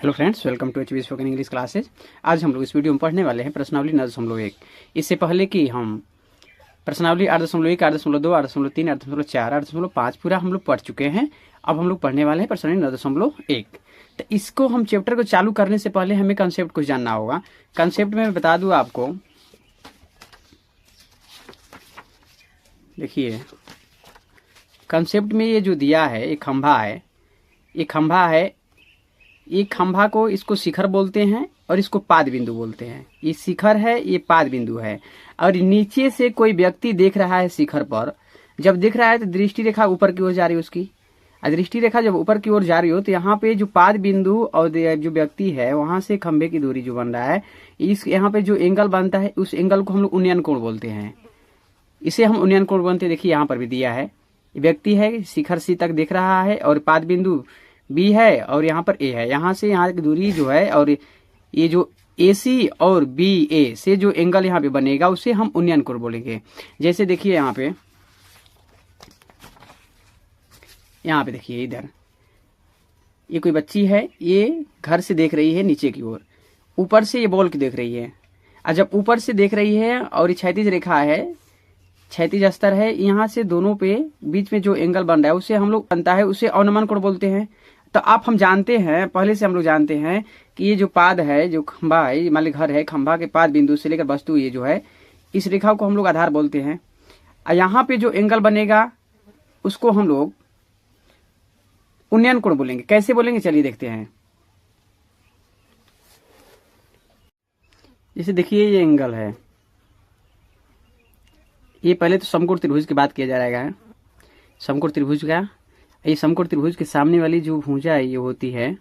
Hello friends, welcome to HB spoken English classes. आज हम लोग इस वीडियो में पढ़ने वाले हैं प्रश्नावली 9.1। इससे पहले कि हम प्रश्नावली 8.1, 8.2, 8.3, 8.4, 8.5 पूरा हम लोग पढ़ चुके हैं। अब हम लोग पढ़ने वाले हैं प्रश्नावली 9.1। तो इसको हम चैप्टर को चालू करने से पहले हमें कंसेप्ट कुछ जानना होगा। कंसेप्ट में मैं बता दूँ आपको, देखिए कंसेप्ट में ये जो दिया है ये खंभा है, ये खंभा है। ये खंभा को इसको शिखर बोलते हैं और इसको पाद बिंदु बोलते हैं। ये शिखर है, ये पाद बिंदु है। और नीचे से कोई व्यक्ति देख रहा है शिखर पर। जब देख रहा है तो दृष्टि रेखा ऊपर की ओर जा रही है उसकी। दृष्टि रेखा जब ऊपर की ओर जा रही हो तो यहाँ पे जो पाद बिंदु और जो व्यक्ति है वहां से खंभे की दूरी जो बन रहा है, इस यहाँ पे जो एंगल बनता है उस एंगल को हम लोग उन्नयन कोण बोलते हैं। इसे हम उन्नयन कोण बोलते हैं। देखिए यहाँ पर भी दिया है, व्यक्ति है, शिखर सी तक देख रहा है और पाद बिंदु बी है और यहाँ पर ए है। यहाँ से यहाँ की दूरी जो है और ये जो ए सी और बी ए से जो एंगल यहाँ पे बनेगा उसे हम उन्नयन कोण बोलेंगे। जैसे देखिए यहाँ पे देखिए, इधर ये कोई बच्ची है, ये घर से देख रही है नीचे की ओर, ऊपर से ये बॉल की देख रही है। और जब ऊपर से देख रही है और ये क्षैतिज रेखा है, क्षैतिज स्तर है, यहाँ से दोनों पे बीच में जो एंगल बन रहा है उसे हम लोग बनता है, उसे अवनमन कोण बोलते हैं। तो आप हम जानते हैं, पहले से हम लोग जानते हैं कि ये जो पाद है, जो खंभा है, मान ली घर है, खंभा के पाद बिंदु से लेकर वस्तु ये जो है, इस रेखा को हम लोग आधार बोलते हैं। और यहाँ पे जो एंगल बनेगा उसको हम लोग उन्नयन कोण बोलेंगे। कैसे बोलेंगे चलिए देखते हैं। जैसे देखिए ये एंगल है, ये पहले तो समकोण त्रिभुज की बात किया जा रहा है। समकोण त्रिभुज का, ये समकोण त्रिभुज के सामने वाली जो भुजा है ये होती है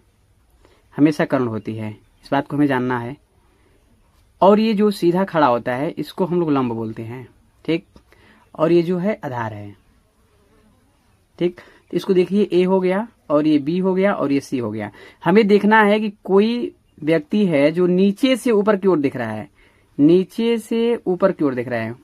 हमेशा कर्ण होती है, इस बात को हमें जानना है। और ये जो सीधा खड़ा होता है इसको हम लोग लंब बोलते हैं, ठीक। और ये जो है आधार है, ठीक। तो इसको देखिए, ए हो गया और ये बी हो गया और ये सी हो गया। हमें देखना है कि कोई व्यक्ति है जो नीचे से ऊपर की ओर देख रहा है, नीचे से ऊपर की ओर देख रहा है,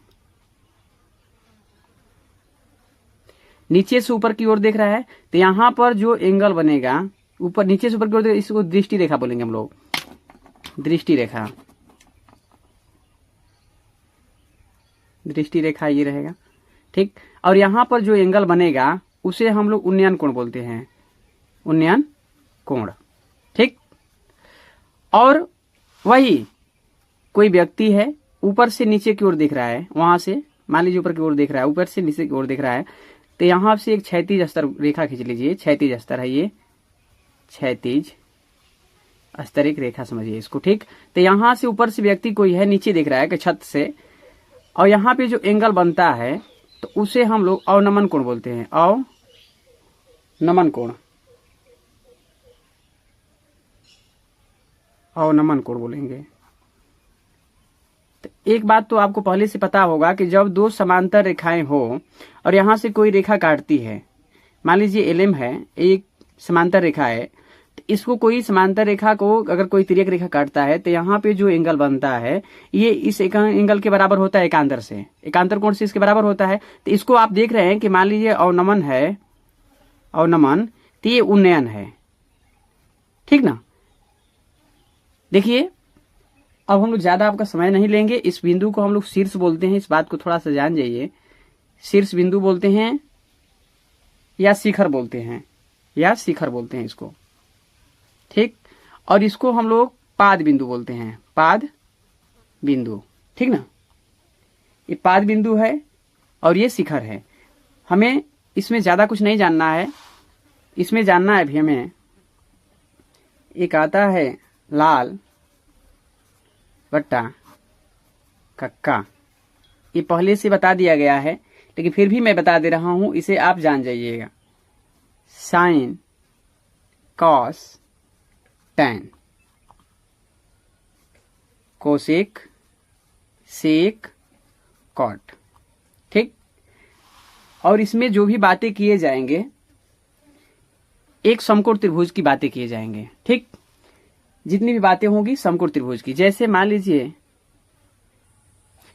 नीचे से ऊपर की ओर देख रहा है। तो यहाँ पर जो एंगल बनेगा ऊपर नीचे से ऊपर की ओर, इसको दृष्टि रेखा बोलेंगे हम लोग, दृष्टि रेखा। दृष्टि रेखा ये रहेगा, ठीक। और यहाँ पर जो एंगल बनेगा उसे हम लोग उन्नयन कोण बोलते हैं, उन्नयन कोण, ठीक। और वही कोई व्यक्ति है ऊपर से नीचे की ओर देख रहा है, वहां से मान लीजिए ऊपर की ओर देख रहा है, ऊपर से नीचे की ओर देख रहा है। तो यहां से एक क्षैतिज स्तर रेखा खींच लीजिए, क्षैतिज स्तर है ये, क्षैतिज स्तर एक रेखा समझिए इसको, ठीक। तो यहां से ऊपर से व्यक्ति कोई है नीचे देख रहा है कि छत से, और यहाँ पे जो एंगल बनता है तो उसे हम लोग अवनमन कोण बोलते हैं, अवनमन कोण, अवनमन कोण बोलेंगे। तो एक बात तो आपको पहले से पता होगा कि जब दो समांतर रेखाएं हो और यहां से कोई रेखा काटती है, मान लीजिए एलएम है, एक समांतर रेखा है, तो इसको कोई समांतर रेखा को अगर कोई तिर्यक रेखा काटता है तो यहाँ पे जो एंगल बनता है ये इस एंगल के बराबर होता है, एकांतर से, एकांतर कोण से इसके बराबर होता है। तो इसको आप देख रहे हैं कि मान लीजिए अवनमन है, अवनमन, तो ये उन्नयन है, ठीक ना। देखिए अब हम लोग ज्यादा आपका समय नहीं लेंगे। इस बिंदु को हम लोग शीर्ष बोलते हैं, इस बात को थोड़ा सा जान जाइए। शीर्ष बिंदु बोलते हैं या शिखर बोलते हैं, या शिखर बोलते हैं इसको, ठीक। और इसको हम लोग पाद बिंदु बोलते हैं, पाद बिंदु, ठीक ना। ये पाद बिंदु है और ये शिखर है। हमें इसमें ज्यादा कुछ नहीं जानना है। इसमें जानना है अभी हमें, एक आता है लाल बट्टा कक्का, ये पहले से बता दिया गया है लेकिन फिर भी मैं बता दे रहा हूं, इसे आप जान जाइएगा। साइन, कॉस, टैन, कोसेक, सेक, कॉट, ठीक। और इसमें जो भी बातें किए जाएंगे एक समकोण त्रिभुज की बातें किए जाएंगे, ठीक। जितनी भी बातें होंगी समकोण त्रिभुज की, जैसे मान लीजिए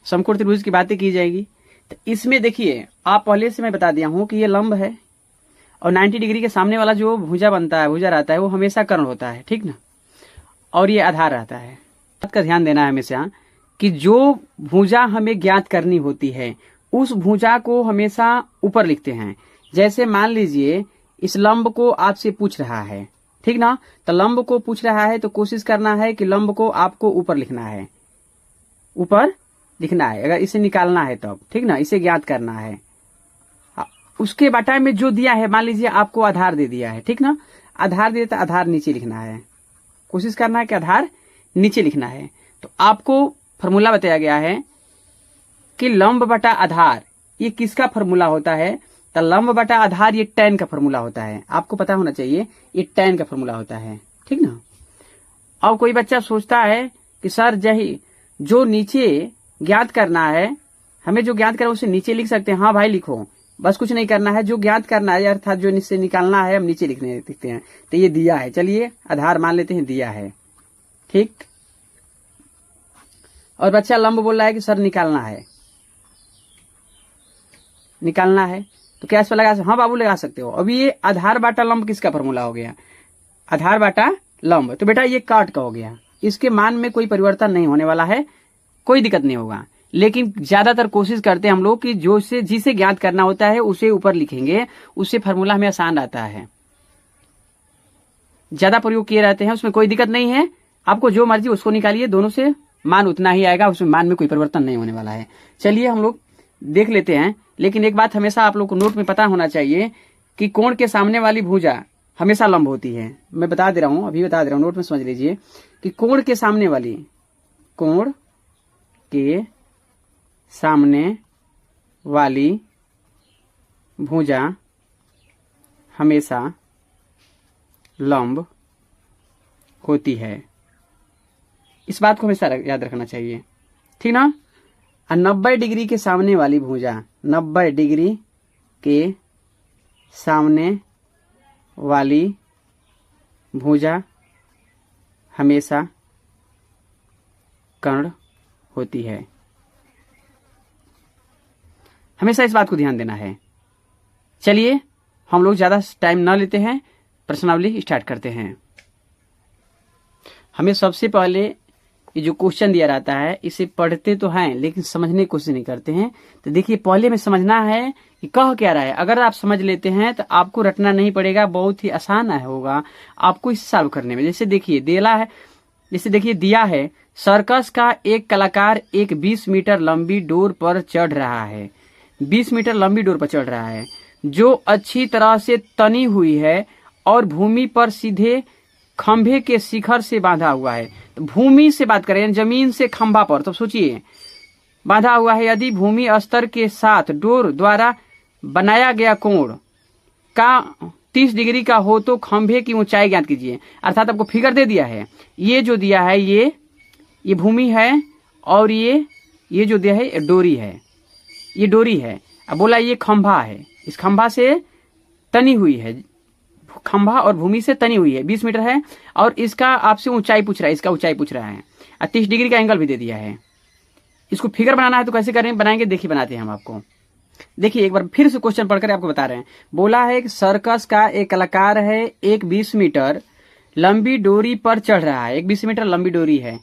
समकोण त्रिभुज की बातें की जाएगी। तो इसमें देखिए आप पहले से मैं बता दिया हूं कि ये लंब है और 90 डिग्री के सामने वाला जो भुजा बनता है, भुजा रहता है, वो हमेशा कर्ण होता है, ठीक ना। और ये आधार रहता है। बात का ध्यान देना है हमेशा कि जो भुजा हमें ज्ञात करनी होती है उस भुजा को हमेशा ऊपर लिखते हैं। जैसे मान लीजिए इस लंब को आपसे पूछ रहा है, ठीक ना, तो लंब को पूछ रहा है तो कोशिश करना है कि लंब को आपको ऊपर लिखना है, ऊपर लिखना है अगर इसे निकालना है तब, ठीक ना, इसे ज्ञात करना है। उसके बटा में जो दिया है, मान लीजिए आपको आधार दे दिया है, ठीक ना, आधार दिया तो आधार नीचे लिखना है, कोशिश करना है कि आधार नीचे लिखना है। तो आपको फॉर्मूला बताया गया है कि लंब बटा आधार ये किसका फॉर्मूला होता है, तो लंब बटा आधार ये tan का फॉर्मूला होता है। आपको पता होना चाहिए ये tan का फॉर्मूला होता है, ठीक ना। अब कोई बच्चा सोचता है कि सर जो नीचे ज्ञात करना है, हमें जो ज्ञात करना है उसे नीचे लिख सकते हैं। हाँ भाई लिखो, बस कुछ नहीं करना है, जो ज्ञात करना है अर्थात जो नीचे निकालना है हम नीचे लिखते हैं। तो ये दिया है, चलिए आधार मान लेते हैं दिया है, ठीक। और बच्चा लंब बोल रहा है कि सर निकालना है, तो क्या इस पर लगा सकते? हाँ बाबू लगा सकते हो। अभी ये आधार बाटा लंब किसका फॉर्मूला हो गया, आधार बाटा लंब, तो बेटा ये काट का हो गया, इसके मान में कोई परिवर्तन नहीं होने वाला है, कोई दिक्कत नहीं होगा। लेकिन ज्यादातर कोशिश करते हैं हम लोग कि जिसे ज्ञात करना होता है उसे ऊपर लिखेंगे, उससे फॉर्मूला हमें आसान आता है, ज्यादा प्रयोग किए रहते हैं, उसमें कोई दिक्कत नहीं है। आपको जो मर्जी उसको निकालिए, दोनों से मान उतना ही आएगा, उसमें मान में कोई परिवर्तन नहीं होने वाला है। चलिए हम लोग देख लेते हैं। लेकिन एक बात हमेशा आप लोग को नोट में पता होना चाहिए कि कोण के सामने वाली भुजा हमेशा लंब होती है। मैं बता दे रहा हूं, अभी बता दे रहा हूं, नोट में समझ लीजिए कि कोण के सामने वाली भुजा हमेशा लंब होती है। इस बात को हमेशा याद रखना चाहिए, ठीक ना। 90 डिग्री के सामने वाली भुजा, 90 डिग्री के सामने वाली भुजा हमेशा कर्ण होती है। हमेशा इस बात को ध्यान देना है। चलिए हम लोग ज्यादा टाइम ना लेते हैं, प्रश्नावली स्टार्ट करते हैं। हमें सबसे पहले ये जो क्वेश्चन दिया रहता है इसे पढ़ते तो हैं लेकिन समझने की कोशिश नहीं करते हैं। तो देखिए पहले में समझना है कि कह क्या रहा है। अगर आप समझ लेते हैं तो आपको रटना नहीं पड़ेगा, बहुत ही आसान होगा आपको इसे सॉल्व करने में। जैसे देखिए दिया है सर्कस का एक कलाकार एक 20 मीटर लंबी डोर पर चढ़ रहा है, 20 मीटर लंबी डोर पर चढ़ रहा है जो अच्छी तरह से तनी हुई है और भूमि पर सीधे खंभे के शिखर से बांधा हुआ है। तो भूमि से बात करें, जमीन से खंभा पर, तो सोचिए बांधा हुआ है। यदि भूमि स्तर के साथ डोर द्वारा बनाया गया कोण का 30 डिग्री का हो तो खंभे की ऊंचाई ज्ञात कीजिए। अर्थात आपको फिगर दे दिया है, ये जो दिया है ये भूमि है और ये जो दिया है ये डोरी है, ये डोरी है। अब बोला ये खंभा है, इस खंभा से तनी हुई है, खंभा और भूमि से तनी हुई है, 20 मीटर है और इसका आपसे ऊंचाई पूछ रहा है, इसका ऊंचाई पूछ रहा है और 30 डिग्री का एंगल भी दे दिया है। इसको फिगर बनाना है तो कैसे करें, बनाएंगे, देखिए बनाते हैं हम आपको। देखिए एक बार फिर से क्वेश्चन पढ़कर आपको बता रहे हैं। बोला है कि सर्कस का एक कलाकार है, एक 20 मीटर लंबी डोरी पर चढ़ रहा है, एक 20 मीटर लंबी डोरी है।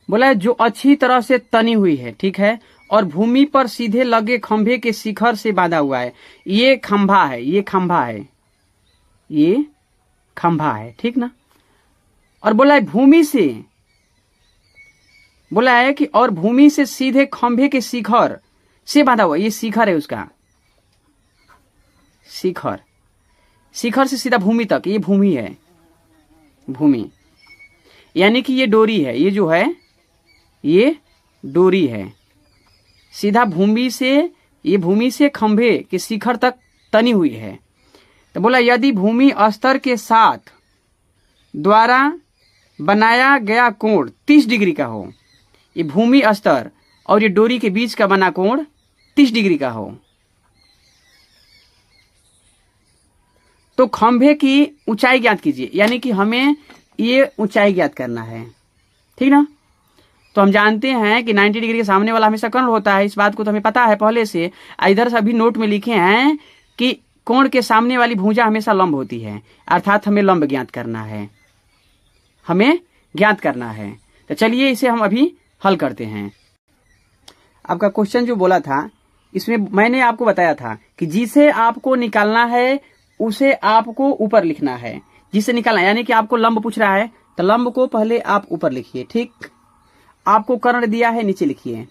बोला है जो अच्छी तरह से तनी हुई है, ठीक है, और भूमि पर सीधे लगे खंभे के शिखर से बांधा हुआ है। ये खंभा है, ये खंभा है, ये खंभा है, ठीक ना। और बोला है भूमि से, बोला है कि और भूमि से सीधे खंभे के शिखर से बांधा हुआ, ये शिखर है उसका, शिखर, शिखर से सीधा भूमि तक, ये भूमि है, भूमि यानी कि ये डोरी है, ये जो है ये डोरी है, सीधा भूमि से, ये भूमि से खंभे के शिखर तक तनी हुई है। तो बोला यदि भूमि स्तर के साथ द्वारा बनाया गया कोण 30 डिग्री का हो, ये भूमि स्तर और ये डोरी के बीच का बना कोण 30 डिग्री का हो, तो खंभे की ऊंचाई ज्ञात कीजिए। यानी कि हमें ये ऊंचाई ज्ञात करना है, ठीक ना। तो हम जानते हैं कि 90 डिग्री के सामने वाला हमेशा कर्ण होता है, इस बात को तो हमें पता है पहले से। इधर से अभी नोट में लिखे हैं कि कोण के सामने वाली भुजा हमेशा लंब होती है, अर्थात हमें लंब ज्ञात करना है, हमें ज्ञात करना है। तो चलिए इसे हम अभी हल करते हैं। आपका क्वेश्चन जो बोला था, इसमें मैंने आपको बताया था कि जिसे आपको निकालना है उसे आपको ऊपर लिखना है। जिसे निकालना यानी कि आपको लंब पूछ रहा है तो लंब को पहले आप ऊपर लिखिए, ठीक। आपको कर्ण दिया है, नीचे लिखिए,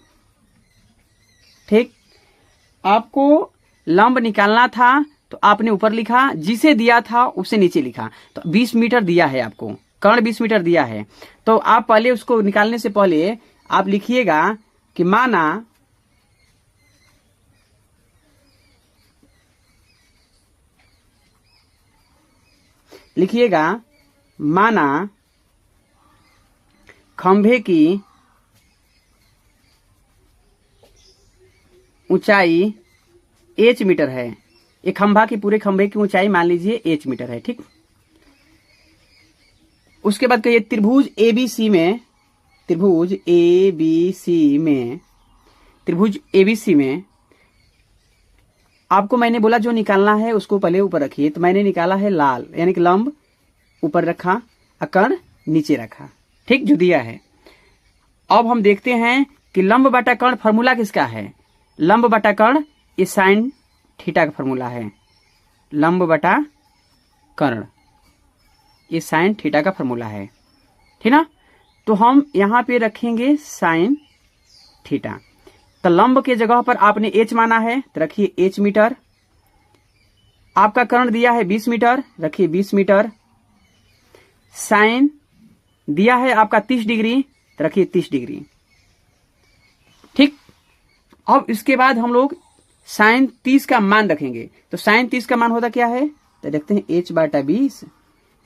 ठीक। आपको लंब निकालना था तो आपने ऊपर लिखा, जिसे दिया था उसे नीचे लिखा। तो 20 मीटर दिया है आपको, कर्ण 20 मीटर दिया है, तो आप पहले उसको निकालने से पहले आप लिखिएगा कि माना खंभे की ऊंचाई h मीटर है। एक खंभा की पूरे खंभे की ऊंचाई मान लीजिए h मीटर है, ठीक। उसके बाद कहिए त्रिभुज ABC में आपको मैंने बोला जो निकालना है उसको पहले ऊपर रखिए। तो मैंने निकाला है लाल, यानी कि लंब ऊपर रखा और कर्ण नीचे रखा, ठीक, जो दिया है। अब हम देखते हैं कि लंब बटा कर्ण फॉर्मूला किसका है। लंब बटा कर्ण ये साइन थीटा का फॉर्मूला है। लंब बटा कर्ण ये साइन थीटा का फॉर्मूला है, ठीक ना। तो हम यहां पे रखेंगे साइन थीटा। तो लंब के जगह पर आपने h माना है तो रखिए h मीटर। आपका कर्ण दिया है 20 मीटर, रखिए 20 मीटर। साइन दिया है आपका 30 डिग्री तो रखिए 30 डिग्री, ठीक। अब इसके बाद हम लोग साइन 30 का मान रखेंगे। तो साइन 30 का मान होता क्या है, तो देखते हैं h बटा 20,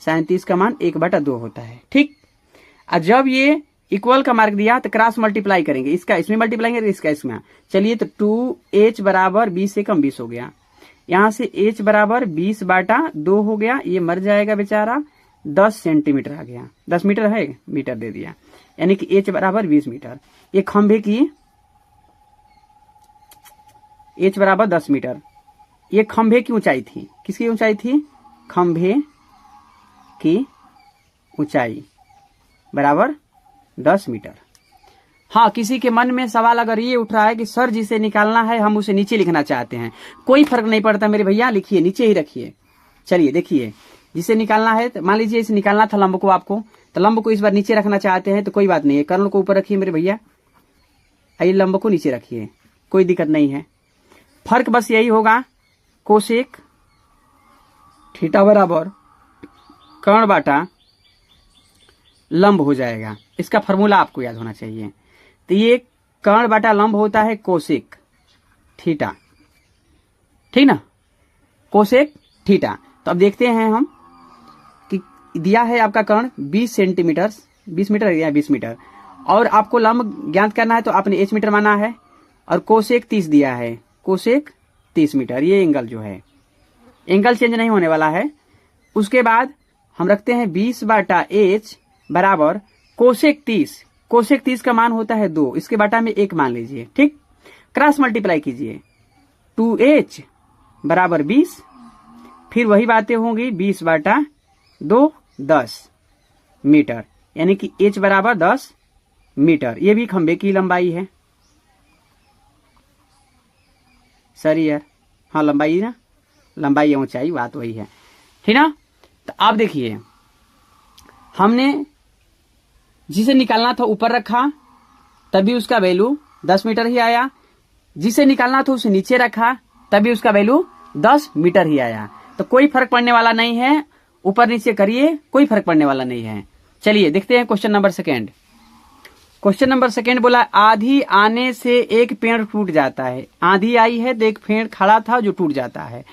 साइन 30 का मान 1/2 होता है, ठीक। और जब ये इक्वल का मार्क दिया तो क्रॉस मल्टीप्लाई करेंगे, इसका इसमें मल्टीप्लाई करेंगे, इसका इसमें। चलिए तो 2h बराबर 20 से कम 20 हो गया। यहां से h बराबर 20/2 हो गया, ये मर जाएगा बेचारा। 10 सेंटीमीटर आ गया, 10 मीटर है, मीटर दे दिया, यानी कि h बराबर 20 मीटर। ये खंभे की h बराबर 10 मीटर। ये खंभे की ऊंचाई थी, किसकी ऊंचाई थी, खंभे की ऊंचाई बराबर 10 मीटर। हाँ, किसी के मन में सवाल अगर ये उठ रहा है कि सर जिसे निकालना है हम उसे नीचे लिखना चाहते हैं, कोई फर्क नहीं पड़ता मेरे भैया, लिखिए, नीचे ही रखिए। चलिए देखिए, जिसे निकालना है, मान लीजिए इसे निकालना था लंब को आपको, तो लंब को इस बार नीचे रखना चाहते हैं तो कोई बात नहीं है, कर्ण को ऊपर रखिए मेरे भैया, आइए लंब को नीचे रखिए, कोई दिक्कत नहीं है। फर्क बस यही होगा, कोसेक थीटा बराबर कर्ण बाटा लंब हो जाएगा। इसका फॉर्मूला आपको याद होना चाहिए। तो ये कर्ण बाटा लंब होता है कोसेक थीटा, ठीक ना, कोसेक थीटा। तो अब देखते हैं हम कि दिया है आपका कर्ण 20 सेंटीमीटर, 20 मीटर या 20 मीटर, और आपको लंब ज्ञात करना है तो आपने h मीटर माना है, और कोसेक 30 दिया है, कोसेक 30 मीटर। ये एंगल जो है, एंगल चेंज नहीं होने वाला है। उसके बाद हम रखते हैं 20/h बराबर कोसेक 30। कोसेक 30 का मान होता है 2, इसके बाटा में 1 मान लीजिए, ठीक। क्रॉस मल्टीप्लाई कीजिए, 2h बराबर 20, फिर वही बातें होंगी, 20/2 10 मीटर, यानी कि h बराबर 10 मीटर। ये भी खंबे की लंबाई है सर यार, हाँ लंबाई ना, लंबाई या ऊंचाई बात वही है, ठीक ना। तो आप देखिए, हमने जिसे निकालना था ऊपर रखा तभी उसका वैल्यू 10 मीटर ही आया, जिसे निकालना था उसे नीचे रखा तभी उसका वैल्यू 10 मीटर ही आया। तो कोई फर्क पड़ने वाला नहीं है, ऊपर नीचे करिए, कोई फर्क पड़ने वाला नहीं है। चलिए देखते हैं question number second. Question number second बोला, आंधी आने से एक पेड़ टूट जाता है। आंधी आई है तो एक पेड़ खड़ा था जो टूट जाता है,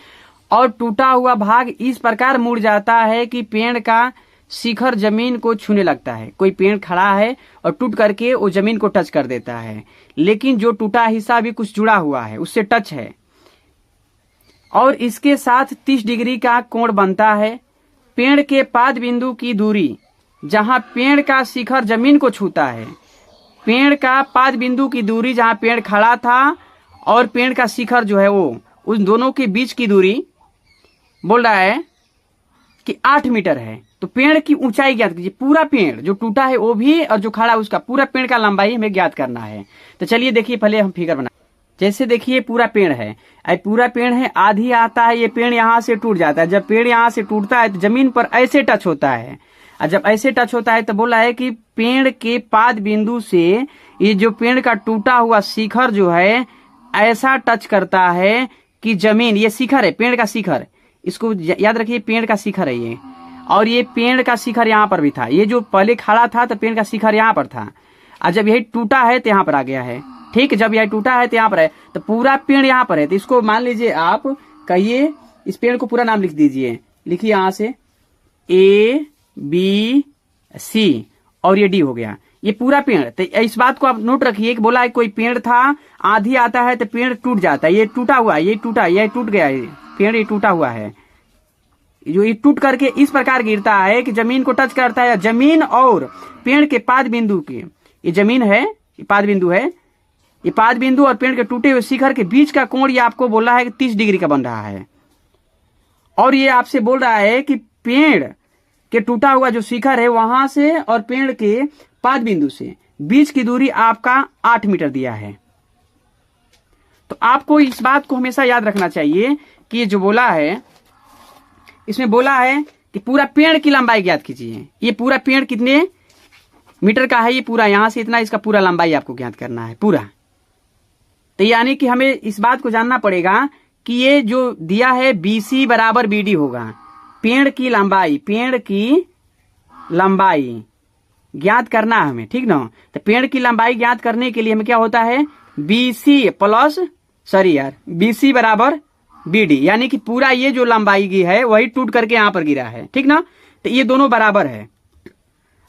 और टूटा हुआ भाग इस प्रकार मुड़ जाता है कि पेड़ का शिखर जमीन को छूने लगता है। कोई पेड़ खड़ा है और टूट करके वो जमीन को टच कर देता है, लेकिन जो टूटा हिस्सा भी कुछ जुड़ा हुआ है, उससे टच है, और इसके साथ 30 डिग्री का कोण बनता है। पेड़ के पाद बिंदु की दूरी, जहां पेड़ का शिखर जमीन को छूता है, पेड़ का पाद बिंदु की दूरी जहां पेड़ खड़ा था और पेड़ का शिखर जो है वो, उन दोनों के बीच की दूरी बोल रहा है कि 8 मीटर है। तो पेड़ की ऊंचाई ज्ञात कीजिए। पूरा पेड़ जो टूटा है वो भी और जो खड़ा है उसका, पूरा पेड़ का लंबाई हमें ज्ञात करना है। तो चलिए देखिए, पहले हम फिगर बना। जैसे देखिए पूरा पेड़ है, पूरा पेड़ है, आधी आता है, ये पेड़ यहाँ से टूट जाता है। जब पेड़ यहाँ से टूटता है तो जमीन पर ऐसे टच होता है, और जब ऐसे टच होता है तो बोला है कि पेड़ के पाद बिंदु से ये जो पेड़ का टूटा हुआ शिखर जो है ऐसा टच करता है कि जमीन, ये शिखर है पेड़ का शिखर, इसको याद रखिए, पेड़ का शिखर है ये, और ये पेड़ का शिखर यहाँ पर भी था। ये जो पहले खड़ा था तो पेड़ का शिखर यहाँ पर था, और जब यही टूटा है तो यहाँ पर आ गया है। ठीक, जब यह टूटा है तो यहाँ पर है, तो पूरा पेड़ यहाँ पर है। तो इसको मान लीजिए, आप कहिए, इस पेड़ को पूरा नाम लिख दीजिए। लिखिए यहाँ से A B C और ये D हो गया, ये पूरा पेड़। तो इस बात को आप नोट रखिए कि बोला है कोई पेड़ था, आधी आता है तो पेड़ टूट जाता है। ये टूटा हुआ, ये टूटा, ये टूट गया, ये पेड़ ये टूटा हुआ है, जो ये टूट करके इस प्रकार गिरता है कि जमीन को टच करता है। जमीन और पेड़ के पाद बिंदु के, ये जमीन है, ये पाद बिंदु है, ये पाद बिंदु और पेड़ के टूटे हुए शिखर के बीच का कोण ये आपको बोल रहा है कि 30 डिग्री का बन रहा है। और ये आपसे बोल रहा है कि पेड़ के टूटा हुआ जो शिखर है वहां से और पेड़ के पाद बिंदु से बीच की दूरी आपका 8 मीटर दिया है। तो आपको इस बात को हमेशा याद रखना चाहिए कि ये जो बोला है, इसमें बोला है कि पूरा पेड़ की लंबाई ज्ञात कीजिए। ये पूरा पेड़ कितने मीटर का है, ये पूरा यहां से इतना, इसका पूरा लंबाई आपको ज्ञात करना है पूरा। तो यानी कि हमें इस बात को जानना पड़ेगा कि ये जो दिया है BC बराबर BD होगा। पेड़ की लंबाई, पेड़ की लंबाई ज्ञात करना है हमें, ठीक ना। तो पेड़ की लंबाई ज्ञात करने के लिए हमें क्या होता है, BC बराबर BD, यानी कि पूरा ये जो लंबाई की है वही टूट करके यहां पर गिरा है, ठीक ना। तो ये दोनों बराबर है,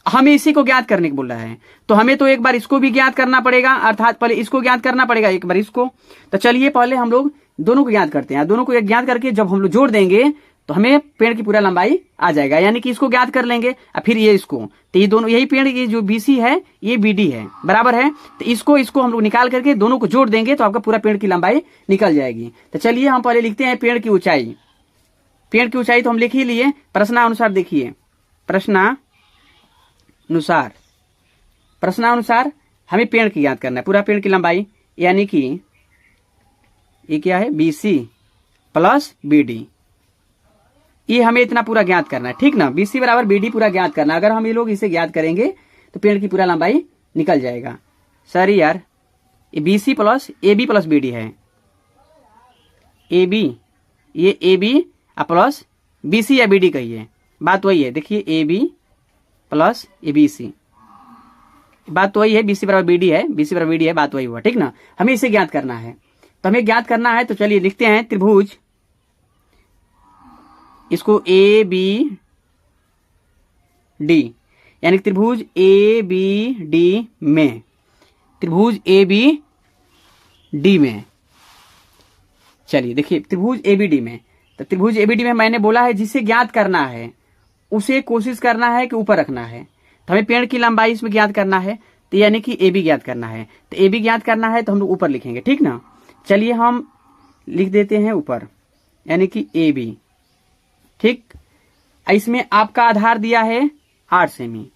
हमें इसी को ज्ञात करने को बोल रहा है। तो हमें तो एक बार इसको भी ज्ञात करना पड़ेगा, अर्थात पहले इसको ज्ञात करना पड़ेगा, एक बार इसको। तो चलिए पहले हम लोग दोनों को ज्ञात करते हैं। दोनों को ज्ञात करके जब हम लोग जोड़ देंगे तो हमें पेड़ की पूरा लंबाई आ जाएगा, यानी कि इसको ज्ञात कर लेंगे और फिर ये इसको। तो ये दोनों, यही पेड़ की जो BC है ये BD है, बराबर है। तो इसको हम लोग निकाल करके दोनों को जोड़ देंगे तो आपका पूरा पेड़ की लंबाई निकल जाएगी। तो चलिए हम पहले लिखते हैं पेड़ की ऊंचाई। पेड़ की ऊंचाई तो हम लिख ही लिए, प्रश्नानुसार देखिए, प्रश्नानुसार हमें पेड़ की ज्ञात करना है, पूरा पेड़ की लंबाई, यानी कि ये क्या है, BC प्लस BD, ये हमें इतना पूरा ज्ञात करना है, ठीक ना। BC बराबर BD पूरा ज्ञात करना। अगर हम ये लोग इसे ज्ञात करेंगे तो पेड़ की पूरा लंबाई निकल जाएगा। सॉरी यार, ये BC plus AB plus BD है, AB, ये AB प्लस BC या BD कहिए, बात वही है। देखिए AB प्लस ABC, बात तो वही है, BC बराबर BD है, BC बराबर BD है, बात वही हुआ, ठीक ना। हमें इसे ज्ञात करना है, तो हमें ज्ञात करना है। तो चलिए लिखते हैं त्रिभुज, इसको ABD, यानी त्रिभुज ABD में, त्रिभुज ABD में, चलिए देखिए त्रिभुज ABD में। तो त्रिभुज ABD में मैंने बोला है जिसे ज्ञात करना है उसे कोशिश करना है कि ऊपर रखना है। तो हमें पेड़ की लंबाई इसमें ज्ञात करना है, तो यानी कि AB ज्ञात करना है। तो AB ज्ञात करना है तो हम लोग ऊपर लिखेंगे, ठीक ना। चलिए हम लिख देते हैं ऊपर, यानी कि AB, ठीक। इसमें आपका आधार दिया है 8 सेमी,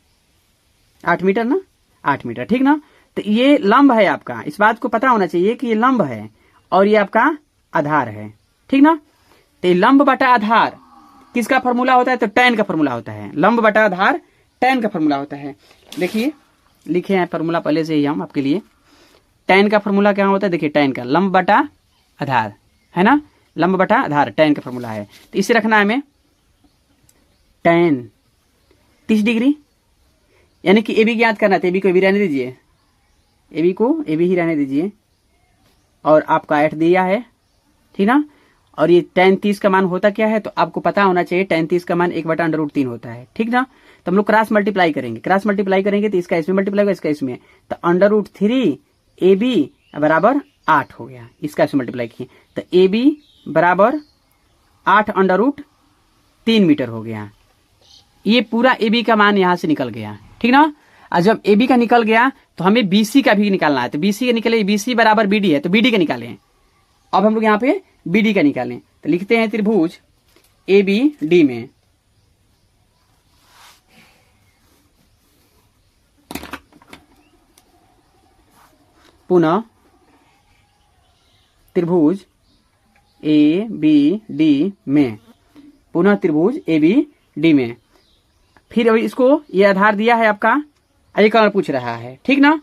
8 मीटर ना, 8 मीटर, ठीक ना। तो ये लंब है आपका, इस बात को पता होना चाहिए कि ये लंब है और ये आपका आधार है, ठीक ना। तो ये लंब बटा आधार किसका फॉर्मूला होता है, तो tan का फॉर्मूला होता है। लंब बटा आधार tan का फॉर्मूला होता है। देखिए लिखे हैं फॉर्मूला पहले से ही हम आपके लिए। tan का फॉर्मूला क्या होता है, देखिए tan का लंब बटा आधार है ना, लंब बटा आधार tan का फॉर्मूला है। तो इसे रखना है हमें tan 30 डिग्री, यानी कि AB ज्ञात करना है। तो AB को AB रहने दीजिए, AB को AB ही रहने दीजिए, और आपका 8 दिया है, ठीक ना। और ये tan 30 का मान होता क्या है, तो आपको पता होना चाहिए tan 30 का मान 1/√3 होता है, ठीक ना। तो हम लोग क्रॉस मल्टीप्लाई करेंगे, तो इसका इसमें मल्टीप्लाई होगा, इसका इसमें, तो √3 AB बराबर 8 हो गया, इसका इसमें मल्टीप्लाई किए तो AB बराबर 8√3 मीटर हो गया। ये पूरा AB का मान यहां से निकल गया, ठीक ना। और जब AB का निकल गया तो हमें BC का भी निकालना है। तो BC का निकले, BC बराबर BD है तो BD का निकालें। अब हम लोग यहाँ पे BD का निकालें, तो लिखते हैं त्रिभुज ABD में, पुनः त्रिभुज ए बी डी में, पुनः त्रिभुज ए बी डी में। फिर अभी इसको ये आधार दिया है आपका, ये कर्ण पूछ रहा है, ठीक ना।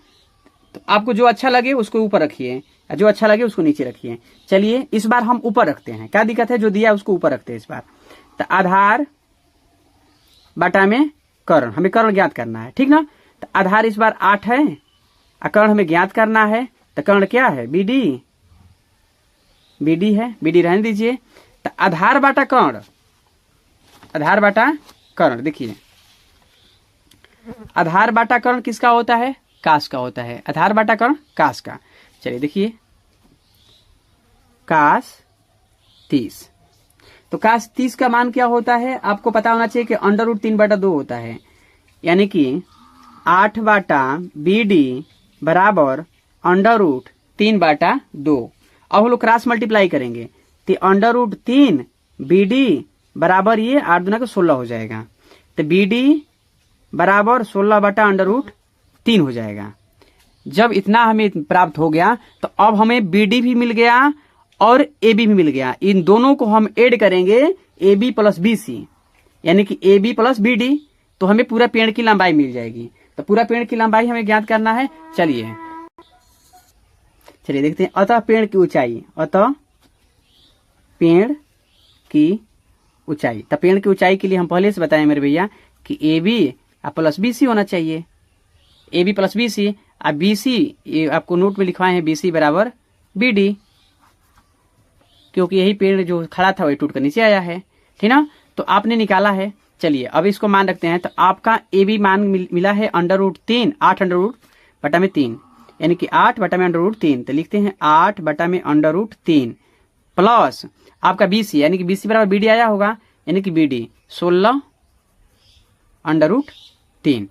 तो आपको जो अच्छा लगे उसको ऊपर रखिए, जो अच्छा लगे उसको नीचे रखिए। चलिए इस बार हम ऊपर रखते हैं, क्या दिक्कत है, जो दिया उसको ऊपर रखते हैं इस बार। तो आधार बटा में कर्ण, हमें कर्ण ज्ञात करना है, ठीक ना। तो आधार इस बार 8 है और कर्ण हमें ज्ञात करना है। तो कर्ण क्या है, बी डी, बी डी है, बी डी रहने दीजिए। तो आधार बाटा कर्ण, आधार बाटा कर्ण, देखिए आधार बाटा कर्ण किसका होता है, काश का होता है। आधार बाटा कर्ण काश का। चलिए देखिए काश 30, तो काश 30 का मान क्या होता है, आपको पता होना चाहिए कि √3/2 होता है, यानी कि 8 बाटा बी डी बराबर √3/2। अब हम लोग क्रॉस मल्टीप्लाई करेंगे तो √3 बी डी बराबर ये 8 दूना का 16 हो जाएगा। तो बी डी बराबर 16/√3 हो जाएगा। जब इतना हमें प्राप्त हो गया तो अब हमें बी डी भी मिल गया और ए बी भी मिल गया। इन दोनों को हम ऐड करेंगे A B plus B C, यानी कि A B plus B D, तो हमें पूरा पेड़ की लंबाई मिल जाएगी। तो पूरा पेड़ की लंबाई हमें ज्ञात करना है। चलिए देखते हैं। अतः पेड़ की ऊंचाई, अतः पेड़ की ऊंचाई। तो पेड़ की ऊंचाई के लिए हम पहले से बताएं मेरे भैया कि A B plus B C होना चाहिए, A B plus B C. अब बी सी ये आपको नोट में लिखवाए हैं, बी सी बराबर बी डी, क्योंकि यही पेड़ जो खड़ा था वही टूट कर नीचे आया है, ठीक ना। तो आपने निकाला है। चलिए अब इसको मान रखते हैं। तो आपका ए बी मान मिला है √3, 8/3, यानी कि 8/√3। तो लिखते हैं 8/√3 प्लस आपका बी सी, यानी कि बी सी बराबर बी डी आया होगा, यानी कि बी डी 16/3,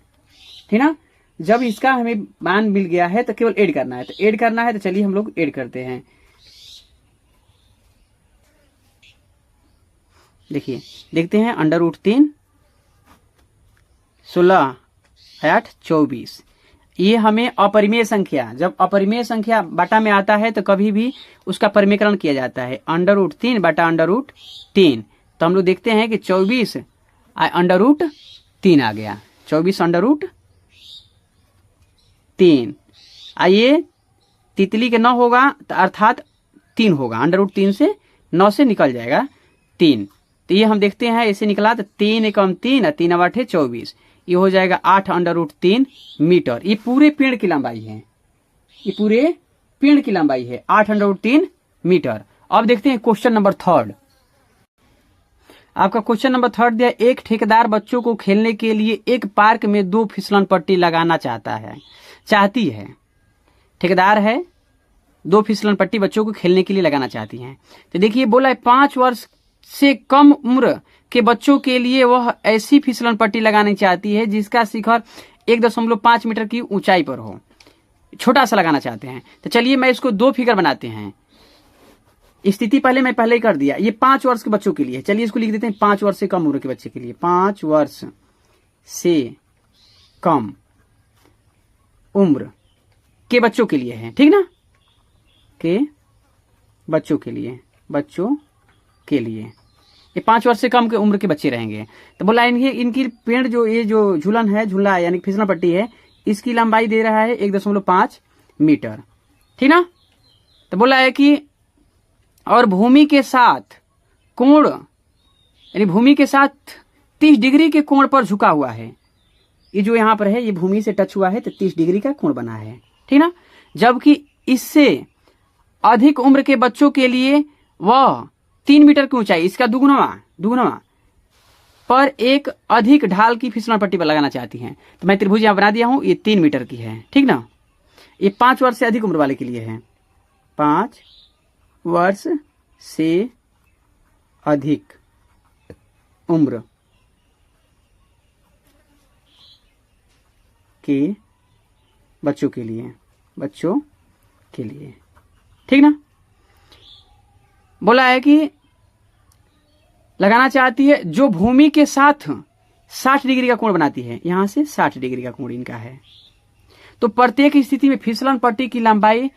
ठीक ना। जब इसका हमें मान मिल गया है तो केवल ऐड करना है। तो ऐड करना है तो चलिए हम लोग ऐड करते हैं। देखिए देखते हैं √3 16 8 24, ये हमें अपरिमेय संख्या, जब अपरिमेय संख्या बटा में आता है तो कभी भी उसका परिमेयकरण किया जाता है। √3 बटा √3, तो हम लोग देखते हैं कि 24 √3 आ गया, 24 √3। आइए तितली के 9 होगा तो अर्थात 3 होगा, √3 से 9 से निकल जाएगा 3। तो ये हम देखते हैं ऐसे निकला। तो 3 एकम 3 और 3 8 24, ये हो जाएगा 8/3 मीटर। ये पूरे पेड़ की लंबाई है, ये पूरे पेड़ की लंबाई है 8/3 मीटर। अब देखते हैं क्वेश्चन नंबर 3। आपका क्वेश्चन नंबर 3 दिया, एक ठेकेदार बच्चों को खेलने के लिए एक पार्क में 2 फिसलन पट्टी लगाना चाहती है। ठेकेदार है, 2 फिसलन पट्टी बच्चों को खेलने के लिए लगाना चाहती हैं। तो देखिए बोला है 5 वर्ष से कम उम्र के बच्चों के लिए वह ऐसी फिसलन पट्टी लगानी चाहती है जिसका शिखर 1.5 मीटर की ऊंचाई पर हो, छोटा सा लगाना चाहते हैं। तो चलिए मैं इसको 2 फिगर बनाते हैं। स्थिति मैं पहले ही कर दिया। ये 5 वर्ष के बच्चों के लिए, चलिए इसको लिख देते हैं 5 वर्ष से कम उम्र के बच्चे के लिए, 5 वर्ष से कम उम्र के बच्चों के लिए है, ठीक ना, के बच्चों के लिए, ये 5 वर्ष से कम के उम्र के बच्चे रहेंगे। तो बोला इनकी पेड़ जो ये जो झूलन है, झूला यानी फिसलन पट्टी है, इसकी लंबाई दे रहा है 1.5 मीटर, ठीक ना। तो बोला है कि और भूमि के साथ कोण, यानी भूमि के साथ 30 डिग्री के कोण पर झुका हुआ है। ये जो यहाँ पर है ये भूमि से टच हुआ है तो 30 डिग्री का कोण बना है, ठीक ना। जबकि इससे अधिक उम्र के बच्चों के लिए वह 3 मीटर की ऊंचाई, इसका दुगुना पर एक अधिक ढाल की फिसलन पट्टी पर लगाना चाहती हैं। तो मैं त्रिभुज यहां बना दिया हूं, ये 3 मीटर की है, ठीक ना। ये 5 वर्ष से अधिक उम्र वाले के लिए है, 5 वर्ष से अधिक उम्र के बच्चों के लिए, ठीक ना। बोला है कि लगाना चाहती है जो भूमि के साथ 60 डिग्री का कोण बनाती है, यहां से 60 डिग्री का कोण इनका है। तो प्रत्येक स्थिति में फिसलन पट्टी की लंबाई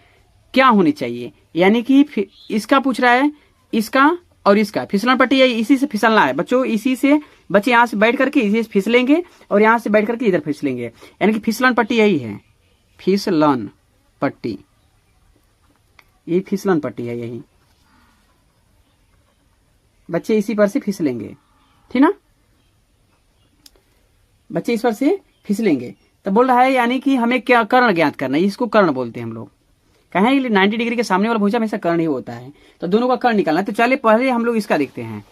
क्या होनी चाहिए, यानी कि इसका पूछ रहा है, इसका और इसका फिसलन पट्टी इसी से फिसलना है बच्चों, इसी से बच्चे यहाँ से बैठ करके इसी से फिसलेंगे और यहाँ से बैठ करके इधर फिसलेंगे, यानी कि फिसलन पट्टी यही है, फिसलन पट्टी, ये फिसलन पट्टी है यही, बच्चे इसी पर से फिसलेंगे, ठीक ना, बच्चे इस पर से फिसलेंगे। तो बोल रहा है यानी कि हमें क्या कर्ण ज्ञात करना है, इसको कर्ण बोलते हैं हम लोग, कहें 90 डिग्री के सामने वाला भुजा हमेशा कर्ण ही होता है, तो दोनों का कर्ण निकालना है। तो चलिए पहले हम लोग इसका देखते हैं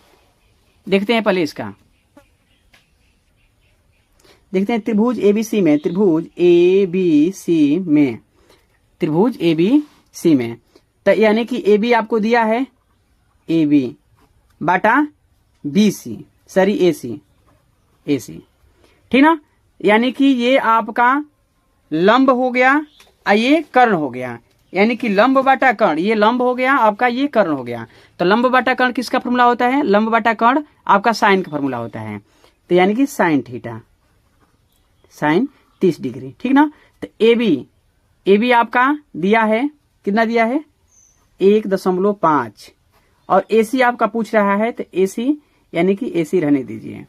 पहले इसका देखते हैं। त्रिभुज एबीसी में, त्रिभुज एबीसी में, तो यानी कि AB आपको दिया है AB बाटा BC, सॉरी AC, ठीक ना, यानी कि ये आपका लंब हो गया और ये कर्ण हो गया, यानी कि लंब बाटा कर्ण, ये लंब हो गया आपका, ये कर्ण हो गया। तो लंब बाटा कर्ण किसका फॉर्मूला होता है, लंब बाटा कर्ण आपका साइन का फॉर्मूला होता है, तो यानी कि साइन थीटा, साइन 30 डिग्री, ठीक ना। तो AB आपका दिया है, कितना दिया है 1.5, और AC आपका पूछ रहा है, तो AC यानी कि AC रहने दीजिए।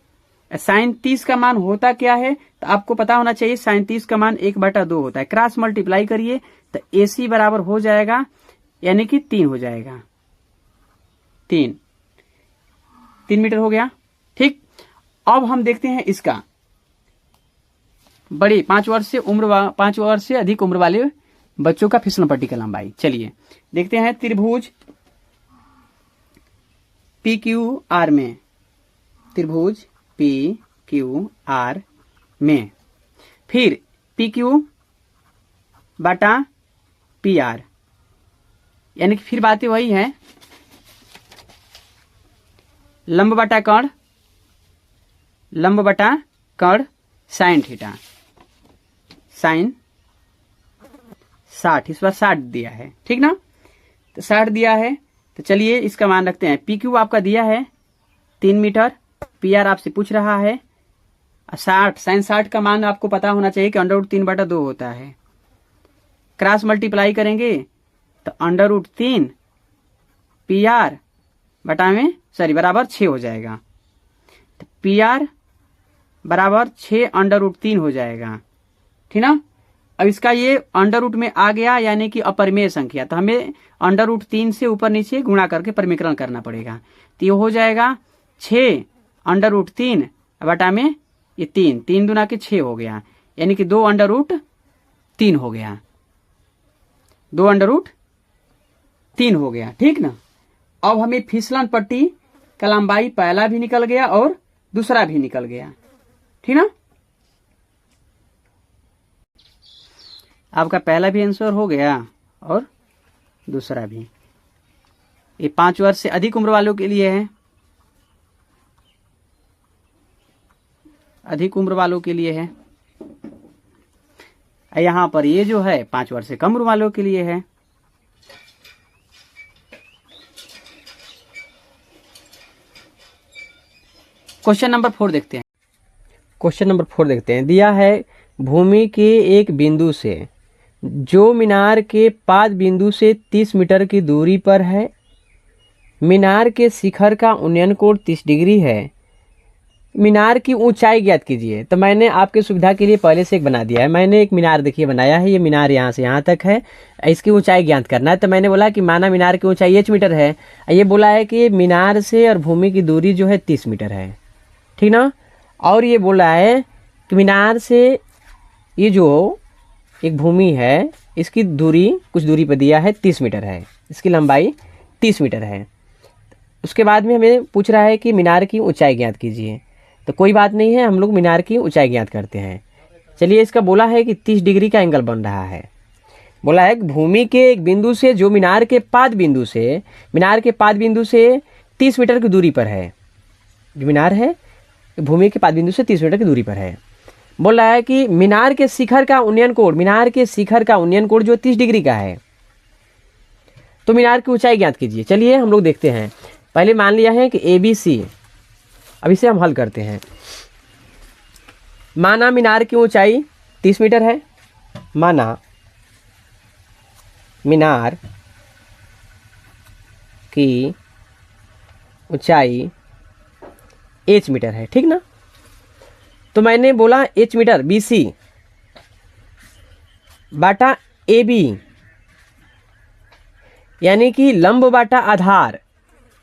साइन 30 का मान होता क्या है, तो आपको पता होना चाहिए, साइन 30 का मान 1/2 होता है, क्रॉस मल्टीप्लाई करिए तो AC बराबर हो जाएगा, यानी कि 3 हो जाएगा, 3 मीटर हो गया, ठीक। अब हम देखते हैं इसका बड़ी 5 वर्ष से अधिक उम्र वाले बच्चों का फिसलन पट्टी का लंबाई। चलिए देखते हैं त्रिभुज PQR में, त्रिभुज PQR में, फिर PQ बटा PR, यानी कि फिर बातें वही है, लंब बटा कर्ण साइन थीटा, साइन 60, इस बार 60 दिया है, ठीक ना, तो 60 दिया है। तो चलिए इसका मान रखते हैं। PQ आपका दिया है 3 मीटर, PR आपसे पूछ रहा है 60, साइन 60 का मान आपको पता होना चाहिए कि √3/2 होता है, क्रॉस मल्टीप्लाई करेंगे तो √3 PR बटा में बराबर 6 हो जाएगा, तो PR बराबर 6 √3 हो जाएगा, ठीक ना। अब इसका ये अंडर रूट में आ गया, यानी कि अपरिमेय संख्या, तो हमें √3 से ऊपर नीचे गुणा करके परिमेयकरण करना पड़ेगा, तो ये हो जाएगा 6 √3 बटा में ये 3 दूना के 6 हो गया, यानी कि 2 √3 हो गया, 2 √3 हो गया, ठीक ना। अब हमें फिसलन पट्टी का लंबाई पहला भी निकल गया और दूसरा भी निकल गया, ठीक ना। आपका पहला भी आंसर हो गया और दूसरा भी। ये 5 वर्ष से अधिक उम्र वालों के लिए है, अधिक उम्र वालों के लिए है। यहां पर ये जो है 5 वर्ष से कम उम्र वालों के लिए है। क्वेश्चन नंबर 4 देखते हैं। क्वेश्चन नंबर 4 देखते हैं। दिया है भूमि के एक बिंदु से जो मीनार के पाद बिंदु से 30 मीटर की दूरी पर है, मीनार के शिखर का उन्नयन कोण 30 डिग्री है, मीनार की ऊंचाई ज्ञात कीजिए। तो मैंने आपके सुविधा के लिए पहले से एक बना दिया है। मैंने एक मीनार देखिए बनाया है, ये मीनार यहाँ से यहाँ तक है, इसकी ऊंचाई ज्ञात करना है। तो मैंने बोला कि माना मीनार की ऊंचाई h मीटर है, ये बोला है कि मीनार से और भूमि की दूरी जो है 30 मीटर है, ठीक ना। और ये बोला है कि मीनार से ये जो एक भूमि है इसकी दूरी कुछ दूरी पर दिया है 30 मीटर है, इसकी लंबाई 30 मीटर है। उसके बाद में हमें पूछ रहा है कि मीनार की ऊंचाई ज्ञात कीजिए। तो कोई बात नहीं है, हम लोग मीनार की ऊंचाई ज्ञात करते हैं। चलिए इसका बोला है कि 30 डिग्री का एंगल बन रहा है। बोला है कि भूमि के एक बिंदु से जो मीनार के पाद बिंदु से 30 मीटर की दूरी पर है, जो मीनार है भूमि के पाद बिंदु से 30 मीटर की दूरी पर है। बोल रहा है कि मीनार के शिखर का उन्नयन कोण जो 30 डिग्री का है, तो मीनार की ऊंचाई ज्ञात कीजिए। चलिए हम लोग देखते हैं। पहले मान लिया है कि ABC, अब इसे हम हल करते हैं। माना मीनार की ऊंचाई 30 मीटर है, माना मीनार की ऊंचाई h मीटर है, ठीक ना। तो मैंने बोला h मीटर BC बाटा AB, यानी कि लंब बाटा आधार।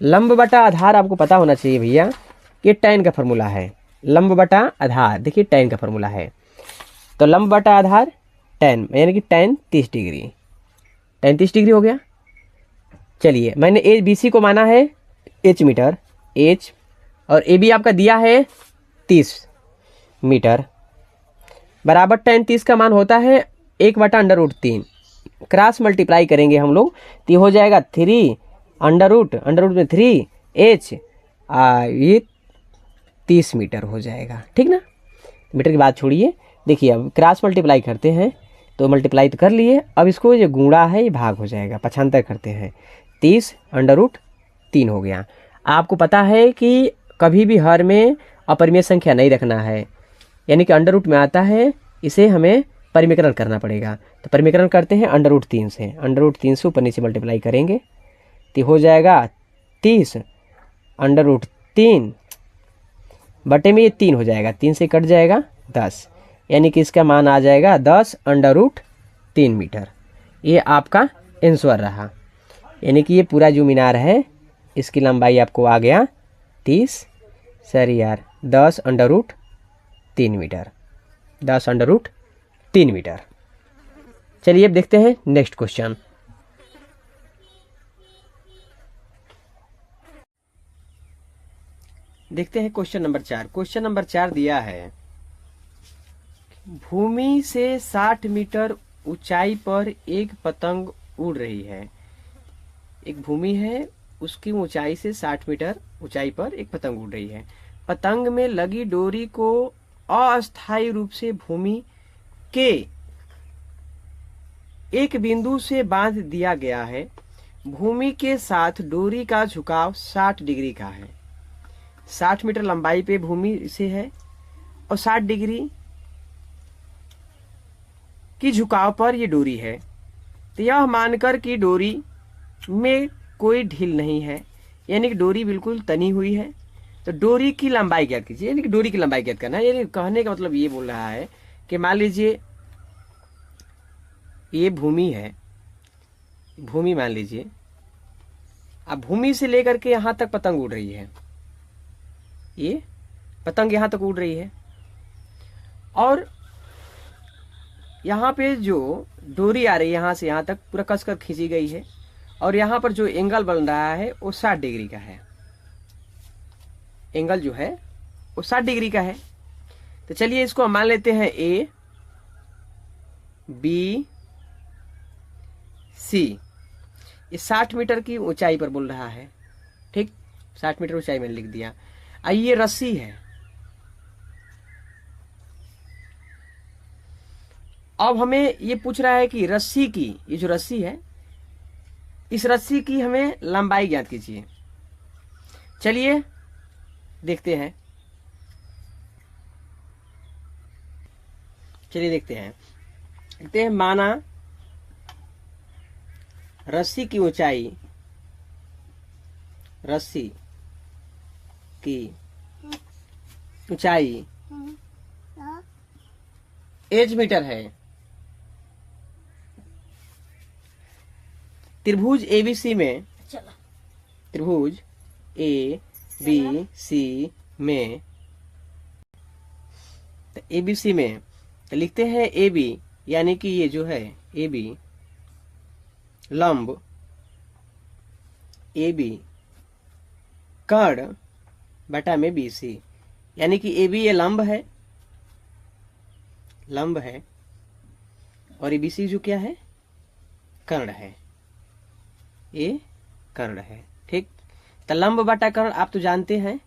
लंब बटा आधार आपको पता होना चाहिए भैया, कि tan का फॉर्मूला है। लंब बटा आधार, देखिए tan का फॉर्मूला है। तो लंब बटा आधार tan, यानी कि tan 30 डिग्री। tan 30 डिग्री हो गया। चलिए, मैंने ए बी सी को माना है h मीटर, h, और ए बी आपका दिया है 30 मीटर, बराबर tan 30 का मान होता है 1/√3। क्रॉस मल्टीप्लाई करेंगे हम लोग तो ये हो जाएगा 3 अंडर रूट में 3h, ये 30 मीटर हो जाएगा, ठीक ना। मीटर की बात छोड़िए, देखिए अब क्रॉस मल्टीप्लाई करते हैं तो मल्टीप्लाई तो कर लिए, अब इसको जो गुणा है ये भाग हो जाएगा, पक्षांतर करते हैं, 30 √3 हो गया। आपको पता है कि कभी भी हर में अपरिमेय संख्या नहीं रखना है, यानी कि अंडर में आता है, इसे हमें परिमीकरण करना पड़ेगा। तो परिमीकरण करते हैं √3 से, √3 से ऊपर नीचे मल्टीप्लाई करेंगे तो हो जाएगा 30 √3 बटे में ये 3 हो जाएगा, 3 से कट जाएगा 10, यानी कि इसका मान आ जाएगा 10 √3 मीटर। ये आपका आंसर रहा, यानी कि ये पूरा जो मीनार है इसकी लंबाई आपको आ गया 10 √3 मीटर, 10 √3 मीटर। चलिए अब देखते हैं नेक्स्ट क्वेश्चन। देखते हैं क्वेश्चन नंबर 4। क्वेश्चन नंबर 4 दिया है, भूमि से 60 मीटर ऊंचाई पर एक पतंग उड़ रही है। एक भूमि है, उसकी ऊंचाई से 60 मीटर ऊंचाई पर एक पतंग उड़ रही है। पतंग में लगी डोरी को अस्थायी रूप से भूमि के एक बिंदु से बांध दिया गया है। भूमि के साथ डोरी का झुकाव 60 डिग्री का है। 60 मीटर लंबाई पे भूमि से है और 60 डिग्री की झुकाव पर ये डोरी है। तो यह मानकर कि डोरी में कोई ढील नहीं है, यानी कि डोरी बिल्कुल तनी हुई है, तो डोरी की लंबाई ज्ञात कीजिए। यानी कि डोरी की लंबाई ज्ञात करना है, यानी कहने का मतलब ये बोल रहा है कि मान लीजिए ये भूमि है, भूमि मान लीजिए, अब भूमि से लेकर के यहां तक पतंग उड़ रही है, ये पतंग यहां तक उड़ रही है, और यहाँ पे जो डोरी आ रही है यहाँ से यहाँ तक पूरा कसकर खींची गई है, और यहाँ पर जो एंगल बन रहा है वो 60 डिग्री का है। एंगल जो है वो 60 डिग्री का है। तो चलिए इसको हम मान लेते हैं A B C। ये 60 मीटर की ऊंचाई पर बोल रहा है, ठीक, 60 मीटर ऊंचाई मैंने लिख दिया। ये रस्सी है। अब हमें ये पूछ रहा है कि रस्सी की, ये जो रस्सी है, इस रस्सी की हमें लंबाई ज्ञात कीजिए। चलिए देखते हैं, देखते हैं। माना रस्सी की ऊंचाई, रस्सी की ऊंचाई h मीटर है। त्रिभुज ABC में, त्रिभुज ABC में, तो ABC में तो लिखते हैं AB, यानी कि ये जो है AB, लंब AB कर्ण बटा में BC, यानी कि AB ये लंब है, लंब है, और ये BC जो क्या है, कर्ण है, ये कर्ण है, ठीक। तो लंब बटा कर्ण आप तो जानते हैं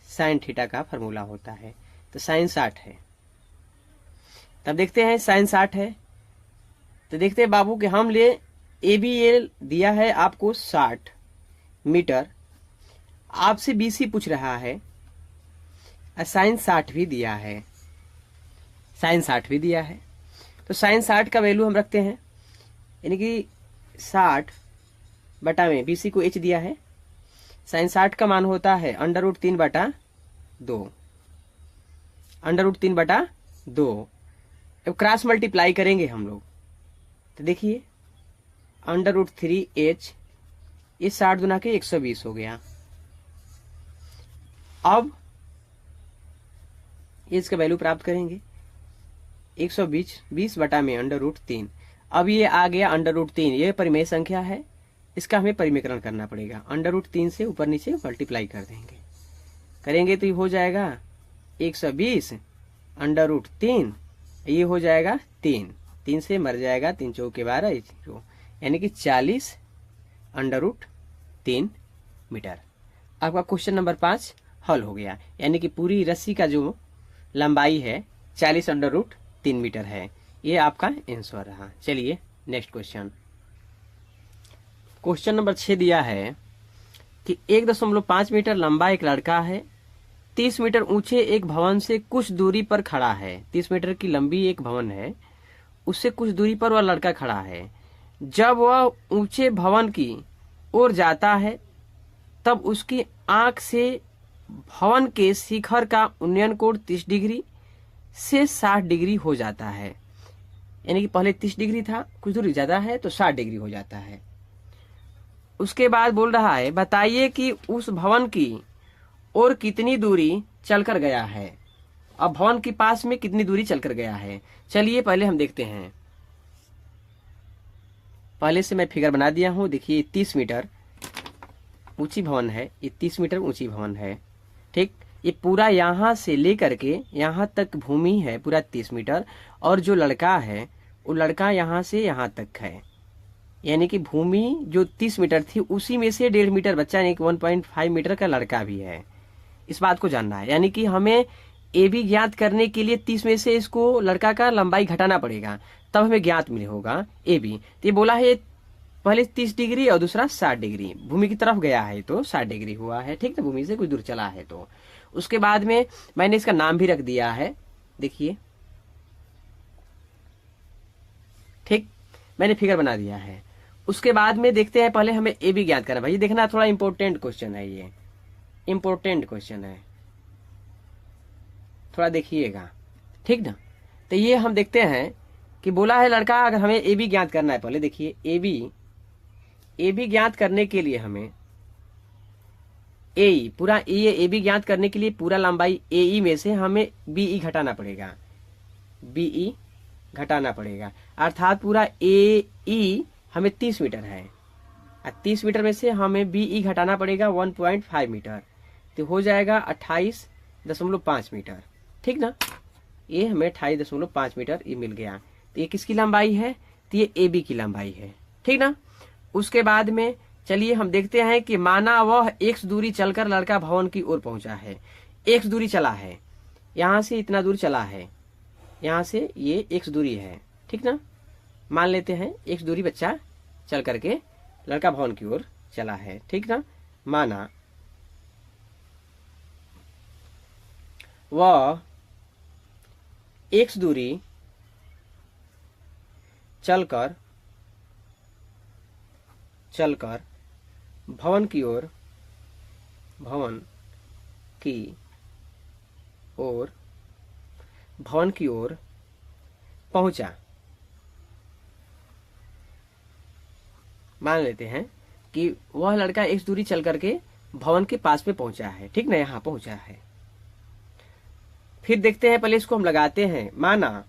साइन थीटा का फॉर्मूला होता है, तो साइन 60 है। तब देखते हैं साइन 60 है, तो देखते हैं बाबू कि हम ले AB ये दिया है आपको 60 मीटर, आपसे BC पूछ रहा है, साइन 60 भी दिया है, साइन 60 भी दिया है। तो साइन 60 का वैल्यू हम रखते हैं, यानी कि 60 बटा में BC को H दिया है, साइन 60 का मान होता है √3/2, √3/2। अब क्रॉस मल्टीप्लाई करेंगे हम लोग, तो देखिए √3H, ये 60 गुना के 120 हो गया। अब इसका वैल्यू प्राप्त करेंगे 120 बटा में √3। अब ये आ गया √3, ये परिमेय संख्या है, इसका हमें परिमेयकरण करना पड़ेगा। √3 से ऊपर नीचे मल्टीप्लाई कर देंगे, करेंगे तो ये हो जाएगा 120 √3, ये हो जाएगा 3 से मर जाएगा, 3 चौके 12, यानी कि 40 √3 मीटर। आपका क्वेश्चन नंबर 5 हल हो गया, यानी कि पूरी रस्सी का जो लंबाई है 40 √3 मीटर है। ये आपका आंसर रहा। चलिए नेक्स्ट क्वेश्चन। क्वेश्चन नंबर 6 दिया है कि 1.5 मीटर लंबा एक लड़का है, 30 मीटर ऊंचे एक भवन से कुछ दूरी पर खड़ा है। 30 मीटर की लंबी एक भवन है, उससे कुछ दूरी पर वह लड़का खड़ा है। जब वह ऊंचे भवन की ओर जाता है तब उसकी आंख से भवन के शिखर का उन्नयन कोण 30 डिग्री से 60 डिग्री हो जाता है। यानी कि पहले 30 डिग्री था, कुछ दूरी ज्यादा है तो 60 डिग्री हो जाता है। उसके बाद बोल रहा है बताइए कि उस भवन की ओर कितनी दूरी चलकर गया है। अब भवन के पास में कितनी दूरी चलकर गया है, चलिए पहले हम देखते हैं। पहले से मैं फिगर बना दिया हूं, देखिए 30 मीटर ऊंची भवन है, ये 30 मीटर ऊंची भवन है, ठीक। ये पूरा यहां से लेकर के यहां तक भूमि है पूरा 30 मीटर, और जो लड़का है वो लड़का यहां से यहां तक है, यानी कि भूमि जो 30 मीटर थी उसी में से 1.5 मीटर बच्चा, यानी कि 1.5 मीटर का लड़का भी है। इस बात को जानना है, यानी कि हमें ए बी ज्ञात करने के लिए 30 में से इसको लड़का का लंबाई घटाना पड़ेगा, तब हमें ज्ञात मिले होगा ए बी। तो ये बोला है पहले 30 डिग्री और दूसरा 60 डिग्री, भूमि की तरफ गया है तो 60 डिग्री हुआ है, ठीक ना, भूमि से कुछ दूर चला है। तो उसके बाद में मैंने इसका नाम भी रख दिया है, देखिए, ठीक, मैंने फिगर बना दिया है। उसके बाद में देखते हैं, पहले हमें ए बी ज्ञात करना। भाई देखना थोड़ा इंपॉर्टेंट क्वेश्चन है, ये इंपॉर्टेंट क्वेश्चन है, थोड़ा देखिएगा, ठीक ना। तो ये हम देखते हैं कि बोला है लड़का, अगर हमें ए बी ज्ञात करना है, पहले देखिए ए बी ज्ञात करने के लिए हमें ए पूरा ए बी ज्ञात करने के लिए पूरा लंबाई ए ई में से हमें बी ई घटाना पड़ेगा, बी ई घटाना पड़ेगा, अर्थात पूरा ए ई हमें 30 मीटर है, 30 मीटर में से हमें बी ई घटाना पड़ेगा 1.5 मीटर, तो हो जाएगा 28.5 मीटर, ठीक ना। ये हमें 28.5 मीटर ये मिल गया। तो ये किसकी लंबाई है, तो ये ए बी की लंबाई है, ठीक ना। उसके बाद में चलिए हम देखते हैं कि माना वह x दूरी चलकर लड़का भवन की ओर पहुंचा है। x दूरी चला है, यहां से इतना दूर चला है, यहां से ये x दूरी है, ठीक ना। मान लेते हैं x दूरी बच्चा चल करके लड़का भवन की ओर चला है, ठीक ना। माना वह x दूरी चलकर भवन की ओर पहुंचा। मान लेते हैं कि वह लड़का x दूरी चल करके भवन के पास में पहुंचा है, ठीक ना, यहां पहुंचा है। फिर देखते हैं, पहले इसको हम लगाते हैं। माना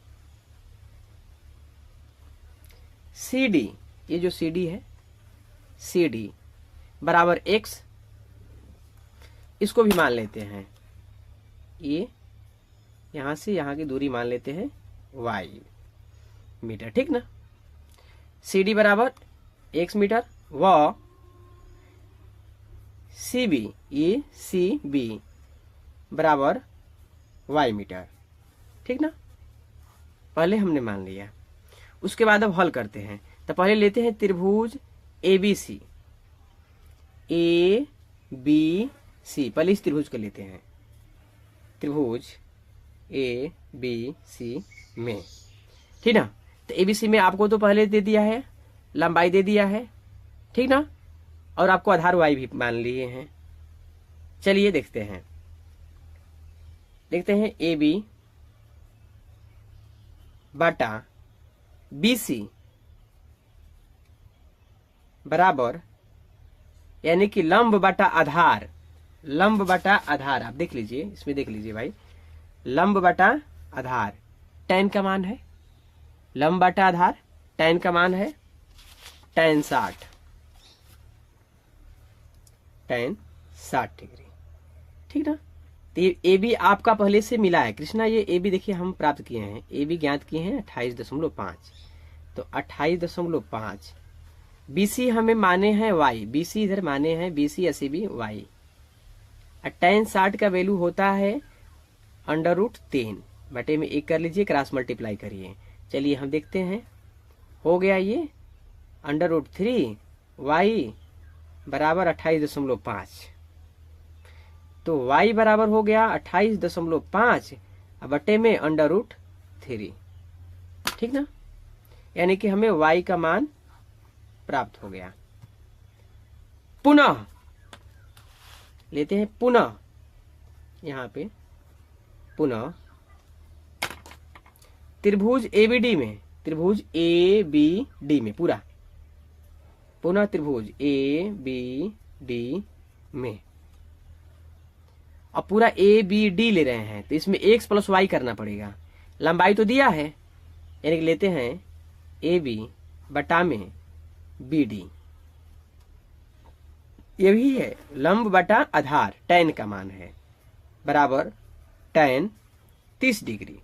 सी डी, ये जो सी डी है, सी डी बराबर x, इसको भी मान लेते हैं, ये यहां से यहां की दूरी मान लेते हैं y मीटर, ठीक ना। सी डी बराबर x मीटर, व सी बी, ये सी बी बराबर y मीटर, ठीक ना। पहले हमने मान लिया। उसके बाद अब हल करते हैं। तो पहले लेते हैं त्रिभुज A B C, A B C, पहले इस त्रिभुज को लेते हैं, त्रिभुज ए बी सी में, ठीक ना। तो एबीसी में आपको तो पहले दे दिया है, लंबाई दे दिया है, ठीक ना, और आपको आधार वाई भी मान लिए हैं। चलिए देखते हैं ए बी बटा BC बराबर, यानी कि लंब बटा आधार, लंब बटा आधार, आप देख लीजिए, इसमें देख लीजिए भाई, लंब बटा आधार tan का मान है, लंब बटा आधार tan का मान है tan 60, tan 60 डिग्री, ठीक ना। तो ये ए बी आपका पहले से मिला है कृष्णा, ये ए बी देखिए हम प्राप्त किए हैं, ए बी ज्ञात किए हैं 28.5, तो 28.5, BC हमें माने हैं y, BC इधर माने हैं BC ऐसे भी y, tan 60 का वैल्यू होता है √3 बटे में 1 कर लीजिए, क्रॉस मल्टीप्लाई करिए। चलिए हम देखते हैं, हो गया ये √3 y बराबर 28.5, तो y बराबर हो गया 28.5 बटे में √3, ठीक ना, यानी कि हमें y का मान प्राप्त हो गया। पुनः लेते हैं, पुनः यहां पे पुनः त्रिभुज ABD में, त्रिभुज ABD में पूरा, पुनः त्रिभुज ABD में, अब पूरा ABD ले रहे हैं, तो इसमें x + y करना पड़ेगा, लंबाई तो दिया है, यानी कि लेते हैं AB बटा में BD, ये भी है लंब बटा आधार, tan का मान है बराबर tan 30 डिग्री।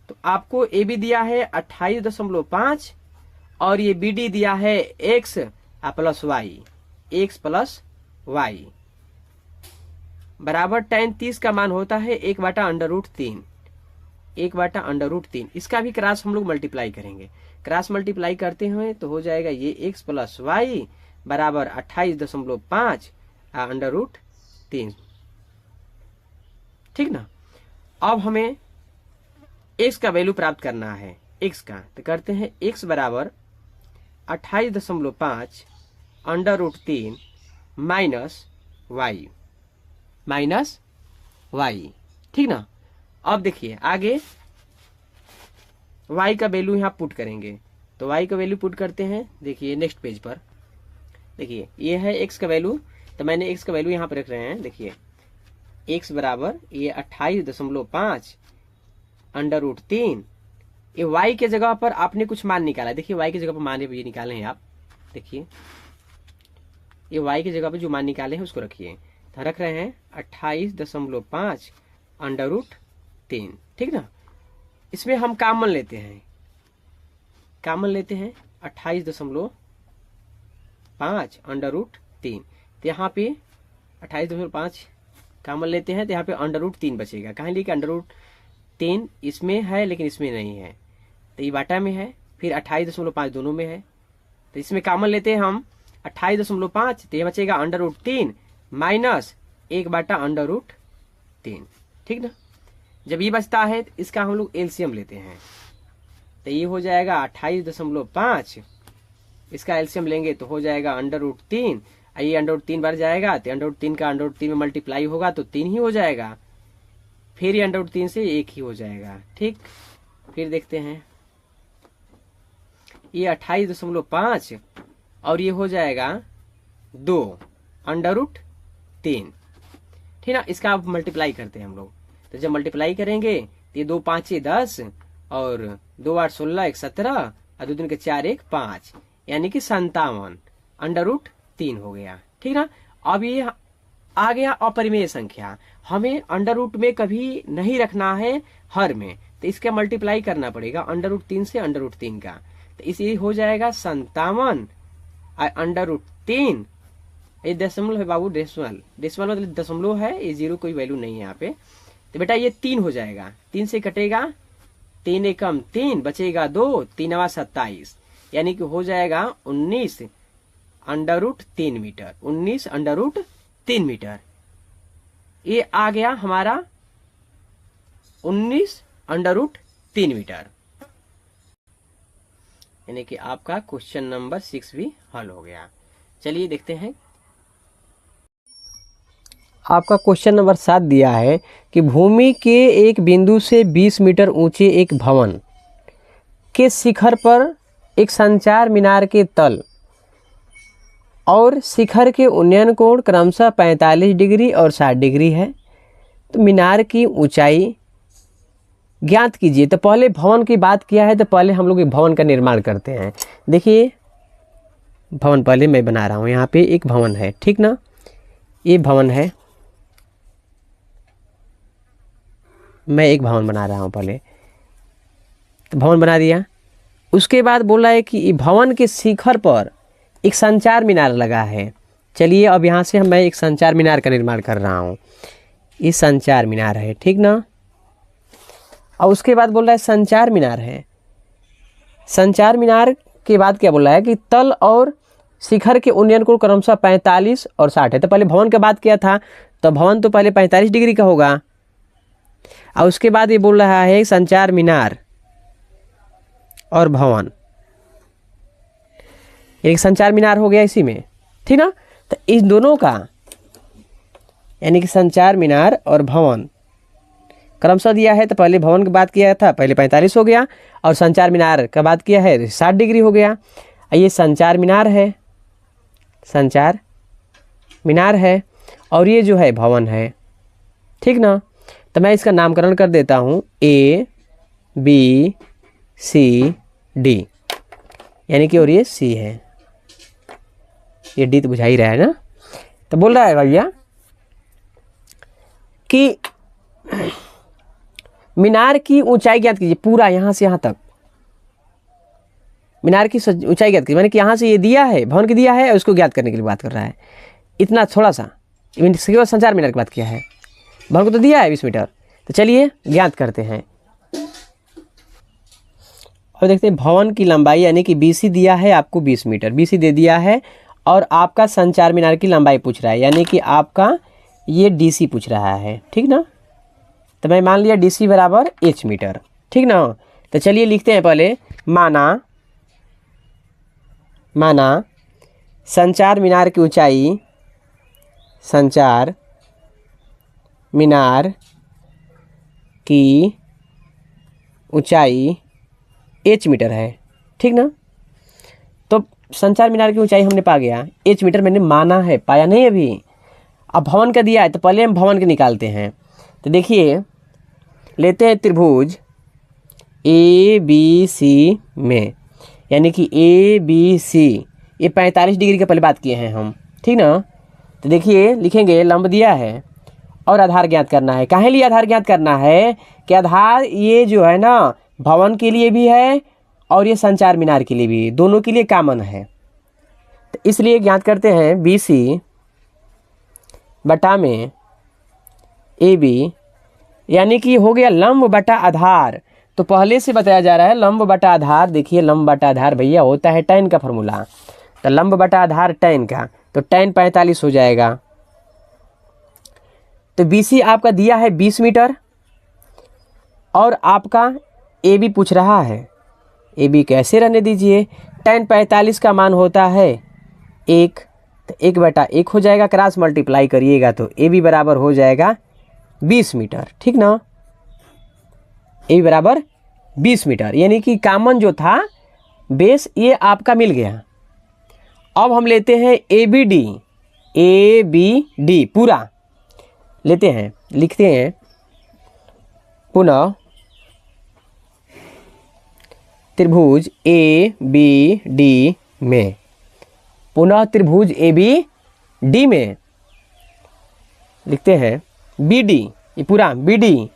तो आपको AB दिया है 28.5 और ये BD दिया है x + y बराबर tan 30 का मान होता है 1/√3, 1/√3। इसका भी क्रॉस हम लोग मल्टीप्लाई करेंगे, क्रॉस मल्टीप्लाई करते हैं तो हो जाएगा ये x + y बराबर 28.5 √3, ठीक ना। अब हमें x का वैल्यू प्राप्त करना है, x का, तो करते हैं x बराबर 28.5 √3 -y, ठीक ना। अब देखिए आगे y का वैल्यू यहाँ पुट करेंगे, तो y का वैल्यू पुट करते हैं, देखिए नेक्स्ट पेज पर, देखिए ये है x का वैल्यू, तो मैंने x का वैल्यू यहाँ पर रख रहे हैं, देखिए x बराबर ये 28.5 √3, ये y के जगह पर आपने कुछ मान निकाला, देखिए y की जगह पर मान ये निकाले हैं आप, देखिए ये y की जगह पर जो मान निकाले हैं उसको रखिए, तो रख रहे हैं 28.5 √3, ठीक ना। इसमें हम कॉमन लेते हैं, 28.5 √3, तो यहाँ पे 28.5 कॉमन लेते हैं, तो यहाँ पे √3 बचेगा, कहाँ लिए कि √3 इसमें है लेकिन इसमें नहीं है, तो ये बाटा में है, फिर 28.5 दोनों में है, तो इसमें कॉमन लेते हैं हम 28.5, तो ये बचेगा √3 माइनस 1/√3, ठीक ना। जब ये बचता है तो इसका हम लोग एलसीएम लेते हैं, तो ये हो जाएगा 28.5, इसका एलसीएम लेंगे तो हो जाएगा √3, ये √3 बार जाएगा तो √3 का √3 में मल्टीप्लाई होगा तो 3 ही हो जाएगा, फिर ये √3 से 1 ही हो जाएगा, ठीक। फिर देखते हैं ये 28.5 और ये हो जाएगा 2 √3, ठीक ना। इसका आप मल्टीप्लाई करते हैं हम लोग, तो जब मल्टीप्लाई करेंगे तो ये 2 5 10 और 2 8 16 1 17 और 2 3 के 4 1 5, यानी कि 57 √3 हो गया, ठीक ना। अब ये आ गया अपरिमेय संख्या, हमें अंडर में कभी नहीं रखना है हर में, तो इसका मल्टीप्लाई करना पड़ेगा √3 से √3 का, तो इसे हो जाएगा 57 √3, ये दशमलव है बाबू, डेसिमल मतलब दशमलव है, ये जीरो कोई वैल्यू नहीं है यहाँ पे, तो बेटा ये 3 हो जाएगा, 3 से कटेगा, 3 एकम 3 बचेगा 2, 3 27, यानी कि हो जाएगा 19 √3 मीटर, 19 √3 मीटर। ये आ गया हमारा 19 √3 मीटर, यानी कि आपका क्वेश्चन नंबर 6 भी हल हो गया। चलिए देखते हैं। आपका क्वेश्चन नंबर 7 दिया है कि भूमि के एक बिंदु से 20 मीटर ऊंचे एक भवन के शिखर पर एक संचार मीनार के तल और शिखर के उन्नयन कोण क्रमशः 45 डिग्री और 60 डिग्री है, तो मीनार की ऊंचाई ज्ञात कीजिए। तो पहले भवन की बात किया है, तो पहले हम लोग एक भवन का निर्माण करते हैं। देखिए भवन पहले मैं बना रहा हूँ, यहाँ पे एक भवन है, ठीक ना, ये भवन है, मैं एक भवन बना रहा हूँ पहले, तो भवन बना दिया। उसके बाद बोला है कि भवन के शिखर पर एक संचार मीनार लगा है। चलिए अब यहाँ से मैं एक संचार मीनार का निर्माण कर रहा हूँ, ये संचार मीनार है, ठीक ना। और उसके बाद बोल रहा है संचार मीनार है, संचार मीनार के बाद क्या बोल रहा है कि तल और शिखर के उन्नयन कोण क्रमशः 45 और 60 है। तो पहले भवन का बात किया था, तो भवन तो पहले 45 डिग्री का होगा। और उसके बाद ये बोल रहा है संचार मीनार और भवन, एक संचार मीनार हो गया इसी में, ठीक ना। तो इस दोनों का यानी कि संचार मीनार और भवन क्रमशः दिया है, तो पहले भवन की बात किया था, पहले 45 हो गया, और संचार मीनार का बात किया है 60 डिग्री हो गया। ये संचार मीनार है, संचार मीनार है, और ये जो है भवन है, ठीक ना। तो मैं इसका नामकरण कर देता हूँ A B C D, यानी कि और ये C है, ये D तो बुझा ही रहा है ना। तो बोल रहा है भैया कि मीनार की ऊंचाई ज्ञात कीजिए, पूरा यहाँ से यहाँ तक मीनार की ऊंचाई ज्ञात कीजिए, मैंने कि यहाँ से ये दिया है, भवन की दिया है, और उसको ज्ञात करने के लिए बात कर रहा है। इतना थोड़ा सा केवल संचार मीनार की बात किया है, भवन को तो दिया है 20 मीटर। तो चलिए ज्ञात करते हैं और देखते हैं भवन की लंबाई, यानी कि BC दिया है आपको 20 मीटर, BC दे दिया है, और आपका संचार मीनार की लंबाई पूछ रहा है, यानी कि आपका ये DC पूछ रहा है, ठीक ना। तो मैं मान लिया DC बराबर H मीटर, ठीक ना। तो चलिए लिखते हैं पहले, माना संचार मीनार की ऊंचाई, संचार मीनार की ऊंचाई H मीटर है, ठीक ना। तो संचार मीनार की ऊंचाई हमने पा गया, H मीटर मैंने माना है, पाया नहीं अभी। अब भवन का दिया है, तो पहले हम भवन के निकालते हैं। तो देखिए लेते हैं त्रिभुज ABC में, यानी कि ABC ये 45 डिग्री का पहले बात किए हैं हम, ठीक ना। तो देखिए लिखेंगे लंब दिया है और आधार ज्ञात करना है। काहे लिए आधार ज्ञात करना है कि आधार ये जो है ना भवन के लिए भी है और ये संचार मीनार के लिए भी, दोनों के लिए कॉमन है। तो इसलिए ज्ञात करते हैं BC बटा में AB, यानी कि हो गया लंब बटा आधार। तो पहले से बताया जा रहा है लंब बटा आधार। देखिए लंब बटा आधार भैया होता है tan का फॉर्मूला, तो लंब बटा आधार tan का, तो tan 45 हो जाएगा। तो BC आपका दिया है 20 मीटर और आपका AB पूछ रहा है, AB कैसे रहने दीजिए, tan 45 का मान होता है 1, तो 1 बटा 1 हो जाएगा, क्रॉस मल्टीप्लाई करिएगा तो AB बराबर हो जाएगा 20 मीटर, ठीक ना। AB बराबर 20 मीटर, यानी कि कॉमन जो था बेस ये आपका मिल गया। अब हम लेते हैं ABD पूरा लेते हैं, लिखते हैं पुनः त्रिभुज ABD में, पुनः त्रिभुज ABD में लिखते हैं BD, ये पूरा BD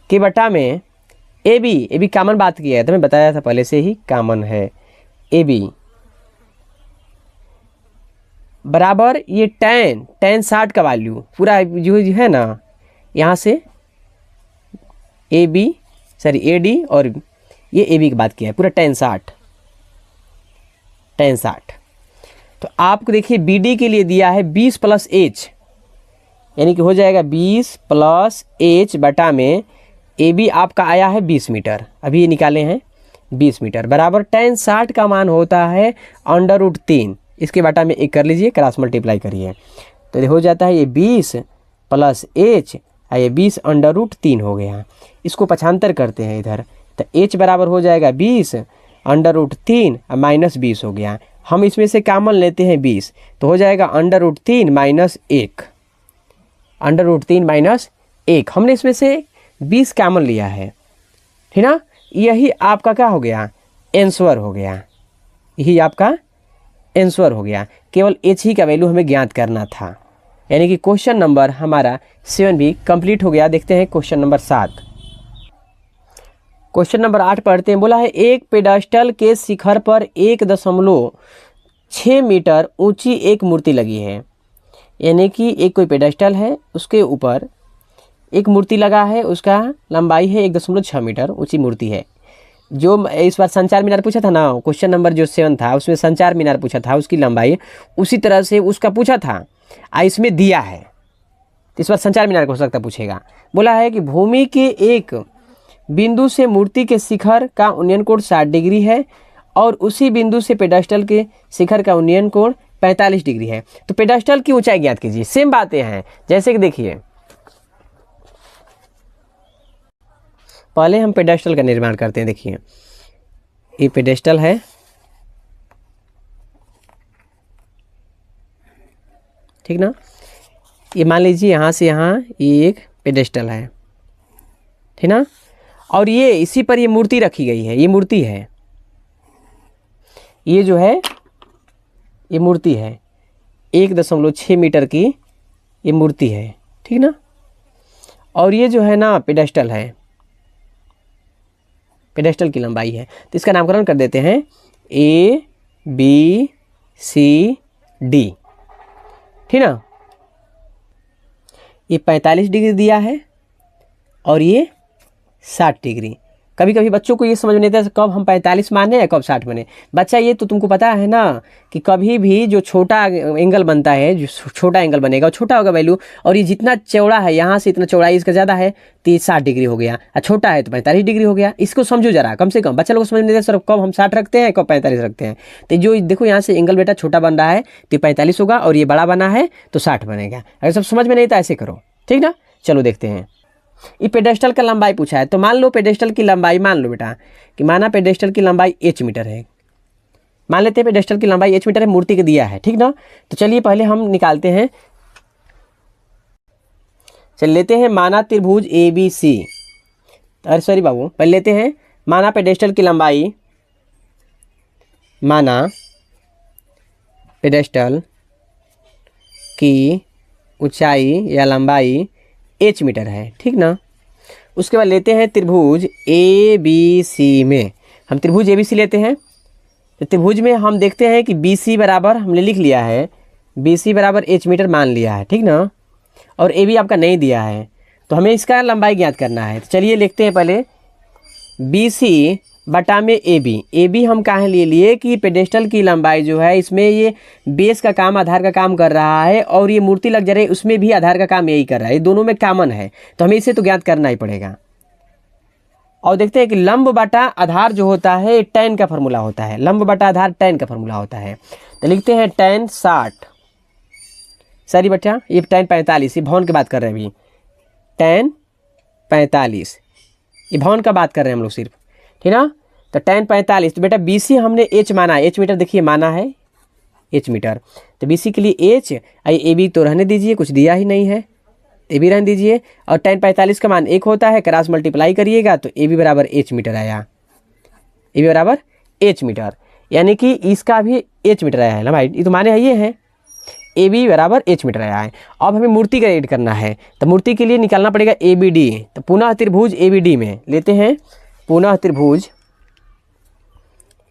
के बटा में AB कॉमन बात किया है, तो मैं बताया था पहले से ही कॉमन है। AB बराबर ये tan 60 का वैल्यू पूरा जो है ना, यहाँ से AD और ये AB की बात किया है, पूरा tan 60। तो आपको देखिए BD के लिए दिया है 20 + H, यानी कि हो जाएगा 20 + H बटा में ए बी आपका आया है 20 मीटर, अभी ये निकाले हैं 20 मीटर, बराबर tan 60 का मान होता है √3, इसके बटा में 1 कर लीजिए, क्रॉस मल्टीप्लाई करिए तो ये हो जाता है ये 20 प्लस h, ये 20 √3 हो गया। इसको पक्षांतर करते हैं इधर, तो h बराबर हो जाएगा 20 √3 माइनस 20 हो गया। हम इसमें से कॉमन लेते हैं 20, तो हो जाएगा √3 माइनस 1, √3 माइनस 1, हमने इसमें से 20 कॉमन लिया है, ठीक ना। यही आपका क्या हो गया, आंसर हो गया, यही आपका आंसर हो गया। केवल h ही का वैल्यू हमें ज्ञात करना था, यानी कि क्वेश्चन नंबर हमारा 7 भी कंप्लीट हो गया। देखते हैं क्वेश्चन नंबर 7। क्वेश्चन नंबर 8 पढ़ते हैं। बोला है एक पेडास्टल के शिखर पर 1.6 मीटर ऊंची एक मूर्ति लगी है, यानी कि एक कोई पेडास्टल है, उसके ऊपर एक मूर्ति लगा है, उसका लंबाई है 1.6 मीटर ऊंची मूर्ति है। जो इस बार संचार मीनार पूछा था ना, क्वेश्चन नंबर जो 7 था उसमें संचार मीनार पूछा था, उसकी लंबाई उसी तरह से उसका पूछा था, इसमें दिया है, तो इस बार संचार मीनार हो सकता पूछेगा। बोला है कि भूमि के एक बिंदु से मूर्ति के शिखर का उन्नयन कोण 60 डिग्री है और उसी बिंदु से पेडास्टल के शिखर का उन्नयन कोण 45 डिग्री है, तो पेडास्टल की ऊंचाई ज्ञात कीजिए। सेम बातें हैं, जैसे कि देखिए पहले हम पेडेस्टल का निर्माण करते हैं। देखिए ये पेडेस्टल है, ठीक ना, ये मान लीजिए यहाँ से यहाँ ये एक पेडेस्टल है, ठीक ना, और ये इसी पर ये मूर्ति रखी गई है, ये मूर्ति है, ये जो है ये मूर्ति है 1.6 मीटर की ये मूर्ति है, ठीक ना, और ये जो है ना पेडेस्टल है, पेडेस्टल की लंबाई है, तो इसका नामकरण कर देते हैं A B C D, ठीक ना। ये 45 डिग्री दिया है और ये 60 डिग्री। कभी कभी बच्चों को ये समझ नहीं आता कब हम 45 माने या कब 60 माने। बच्चा ये तो तुमको पता है ना कि कभी भी जो छोटा एंगल बनता है, जो छोटा एंगल बनेगा वो छोटा होगा वैल्यू, और ये जितना चौड़ा है यहाँ से इतना चौड़ाई इसका ज़्यादा है तो ये 60 डिग्री हो गया, और छोटा है तो 45 डिग्री हो गया। इसको समझो जरा, कम से कम बच्चा लोग को समझ नहीं आता सर कब हम 60 रखते हैं कब 45 रखते हैं। तो जो देखो यहाँ से एंगल बेटा छोटा बन रहा है तो 45 होगा, और ये बड़ा बना है तो 60 बनेगा। अगर सब समझ में नहीं तो ऐसे करो, ठीक ना। चलो देखते हैं, ये पेडेस्टल का लंबाई पूछा है, तो मान लो पेडेस्टल की लंबाई, मान लो बेटा कि माना पेडेस्टल की लंबाई h मीटर है, मान लेते हैं पेडेस्टल की लंबाई h मीटर है, मूर्ति के दिया है, ठीक ना। तो चलिए पहले हम निकालते हैं, चल लेते हैं माना त्रिभुज ABC, अरे सॉरी बाबू, पहले लेते हैं माना पेडेस्टल की लंबाई, माना पेडेस्टल की ऊंचाई या लंबाई h मीटर है, ठीक ना। उसके बाद लेते हैं त्रिभुज ABC में, हम त्रिभुज ABC लेते हैं, तो त्रिभुज में हम देखते हैं कि BC बराबर हमने लिख लिया है, BC बराबर h मीटर मान लिया है, ठीक ना, और AB आपका नहीं दिया है, तो हमें इसका लंबाई ज्ञात करना है। तो चलिए लिखते हैं पहले BC बटा में AB हम कहाँ ले लिए कि पेडेस्टल की लंबाई जो है इसमें ये बेस का काम, आधार का काम कर रहा है, और ये मूर्ति लग जा रही है उसमें भी आधार का काम यही कर रहा है, ये दोनों में कॉमन है, तो हमें इसे तो ज्ञात करना ही पड़ेगा। और देखते हैं कि लंब बटा आधार जो होता है tan का फॉर्मूला होता है, लंब बटा आधार tan का फॉर्मूला होता है, तो लिखते हैं tan 60, सॉरी बच्चा ये tan 45, ये भवन की बात कर रहे हैं अभी, tan 45 ये भवन का बात कर रहे हैं हम लोग सिर्फ, ठीक ना। तो tan 45, तो बेटा BC हमने h माना है, h मीटर देखिए माना है h मीटर, तो BC के लिए h, AB तो रहने दीजिए, कुछ दिया ही नहीं है, AB रहने दीजिए, और tan 45 का मान 1 होता है, क्रॉस मल्टीप्लाई करिएगा तो AB बराबर h मीटर आया, AB बराबर h मीटर, यानी कि इसका भी h मीटर आया है ना भाई, ये तो माने है ये है, AB बराबर h मीटर आया है। अब हमें मूर्ति का एड करना है, तो मूर्ति के लिए निकालना पड़ेगा ABD, तो पुनः त्रिभुज ABD में लेते हैं, पुनः त्रिभुज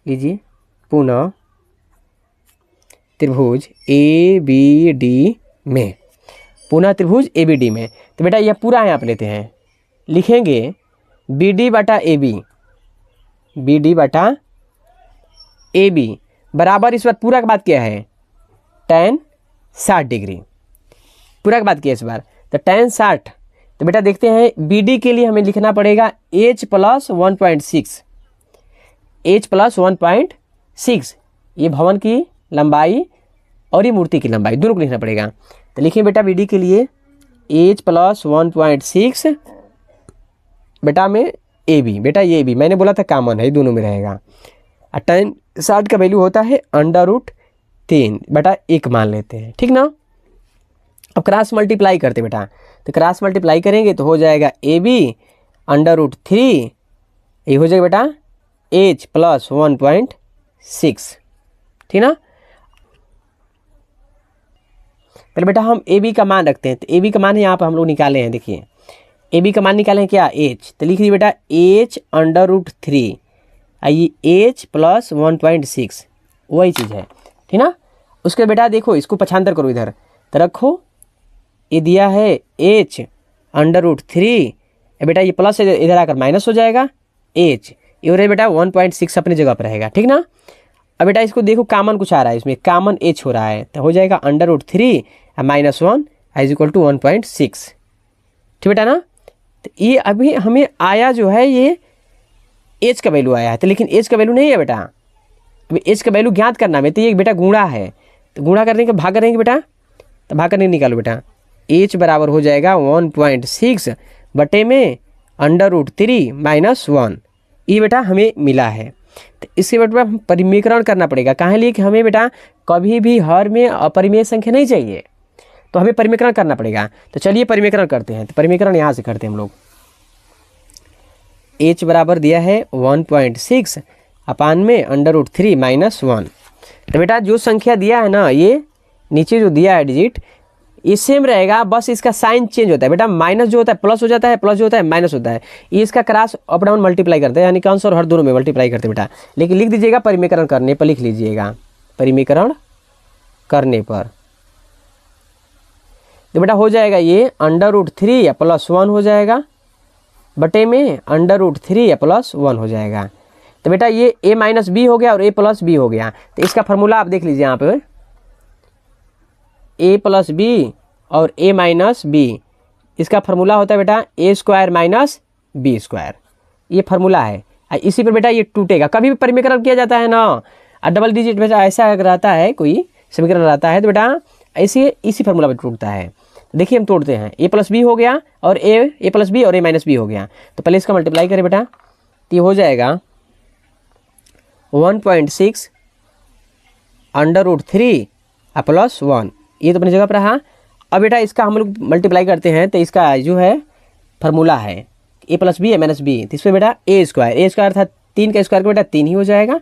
लीजिए, पुनः त्रिभुज ABD में, पुनः त्रिभुज ABD में, तो बेटा यह पूरा यहाँ पे लेते हैं, लिखेंगे BD बटा AB, BD बटा AB बराबर, इस बार पूरा का बात क्या है tan 60 डिग्री, पूरा का बात किया इस बार, तो tan 60, तो बेटा देखते हैं बी डी के लिए हमें लिखना पड़ेगा h प्लस 1.6, h प्लस 1.6, ये भवन की लंबाई और ये मूर्ति की लंबाई दोनों को लिखना पड़ेगा। तो लिखिए बेटा बी डी के लिए h प्लस 1.6 बेटा में ए बी, बेटा ये भी मैंने बोला था कॉमन है, दोनों में रहेगा। और tan 60 का वैल्यू होता है √3, बेटा 1 मान लेते हैं, ठीक ना। अब क्रॉस मल्टीप्लाई करते बेटा, तो क्रॉस मल्टीप्लाई करेंगे तो हो जाएगा ए बी √3, ये हो जाएगा बेटा h प्लस 1.6, ठीक ना। पहले बेटा हम ए बी का मान रखते हैं, तो ए बी का मान यहाँ पर हम लोग निकाले हैं, देखिए ए बी का मान निकाले हैं क्या h, तो लिख दिए बेटा h √3, आइए h प्लस 1.6 वही चीज़ है, ठीक ना। उसके बेटा देखो इसको पक्षांतर करो इधर, तो रखो ये दिया है h √3, बेटा ये प्लस इधर आकर माइनस हो जाएगा, h ये हो रहा है बेटा 1.6 अपनी जगह पर रहेगा, ठीक ना। अब बेटा इसको देखो कॉमन कुछ आ रहा है, इसमें कॉमन h हो रहा है, तो हो जाएगा √3 -1 इज इक्वल टू 1.6, ठीक बेटा ना। तो ये अभी हमें आया जो है ये h का वैल्यू आया है, तो लेकिन h का वैल्यू नहीं है बेटा, अभी h का वैल्यू ज्ञात करना है, तो ये बेटा गुणा है, तो गुणा करने के भाग करेंगे बेटा, तो भाग करने निकालो बेटा, h बराबर हो जाएगा 1.6 बटे में √3 -1, ये बेटा हमें मिला है। तो इसके बेटा हम परिमीकरण करना पड़ेगा, कहाँ लिए कि हमें बेटा कभी भी हर में अपरिमेय संख्या नहीं चाहिए, तो हमें परिमीकरण करना पड़ेगा। तो चलिए परिमीकरण करते हैं, तो परिमीकरण यहाँ से करते हैं हम लोग। h बराबर दिया है 1.6 अपान में √3 -1, तो बेटा जो संख्या दिया है ना, ये नीचे जो दिया है डिजिट ये सेम रहेगा, बस इसका साइन चेंज होता है बेटा, माइनस जो होता है प्लस हो जाता है, प्लस जो होता है माइनस होता है, ये इसका क्रॉस अप डाउन मल्टीप्लाई करते हैं, यानी कि आंसर हर दोनों में मल्टीप्लाई करते हैं बेटा। लेकिन लिख दीजिएगा परिमीकरण करने पर, लिख लीजिएगा परिमीकरण करने पर, तो बेटा हो जाएगा ये √3 या +1 हो जाएगा बटे में √3 या +1 हो जाएगा। तो बेटा ये a माइनस बी हो गया और a प्लस बी हो गया, तो इसका फार्मूला आप देख लीजिए यहाँ पे, a प्लस बी और a माइनस बी, इसका फार्मूला होता है बेटा a² - b², ये फार्मूला है। इसी पर बेटा ये टूटेगा, कभी भी परिमीकरण किया जाता है ना, डबल डिजिट बेटा ऐसा अगर रहता है कोई समीकरण रहता है, तो बेटा ऐसे इसी फार्मूला पर टूटता है। देखिए हम तोड़ते हैं, a प्लस बी हो गया और a प्लस बी और a माइनस बी हो गया, तो पहले इसका मल्टीप्लाई करें बेटा, तो ये हो जाएगा 1.6 √3 +1, ये तो अपनी जगह पर रहा। अब बेटा इसका हम लोग मल्टीप्लाई करते हैं, तो इसका जो है फार्मूला है a प्लस बी -b, तो इसमें बेटा a² अर्थात 3 का स्क्वायर बेटा 3 ही हो जाएगा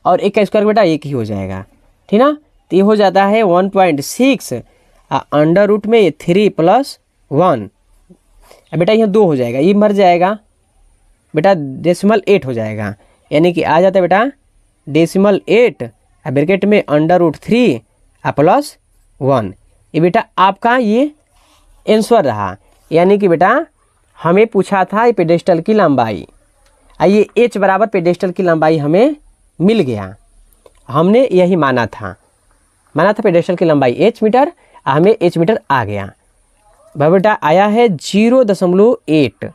और 1 का स्क्वायर बेटा 1 ही हो जाएगा, ठीक ना। तो ये हो जाता है 1.6 अंडर रूट में ये 3 + 1, अब बेटा यहाँ 2 हो जाएगा, ये मर जाएगा बेटा, 8 हो जाएगा, यानी कि आ जाता है बेटा 8 ब्रैकेट में √3 +1, ये बेटा आपका ये आंसर रहा। यानी कि बेटा हमें पूछा था पेडेस्टल की लंबाई, आइए h बराबर पेडेस्टल की लंबाई हमें मिल गया, हमने यही माना था पेडेस्टल की लंबाई h मीटर, हमें h मीटर आ गया। बेटा आया है 0.8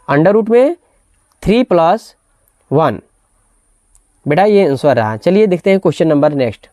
अंडर रूट में 3 + 1, बेटा ये आंसर रहा। चलिए देखते हैं क्वेश्चन नंबर नेक्स्ट।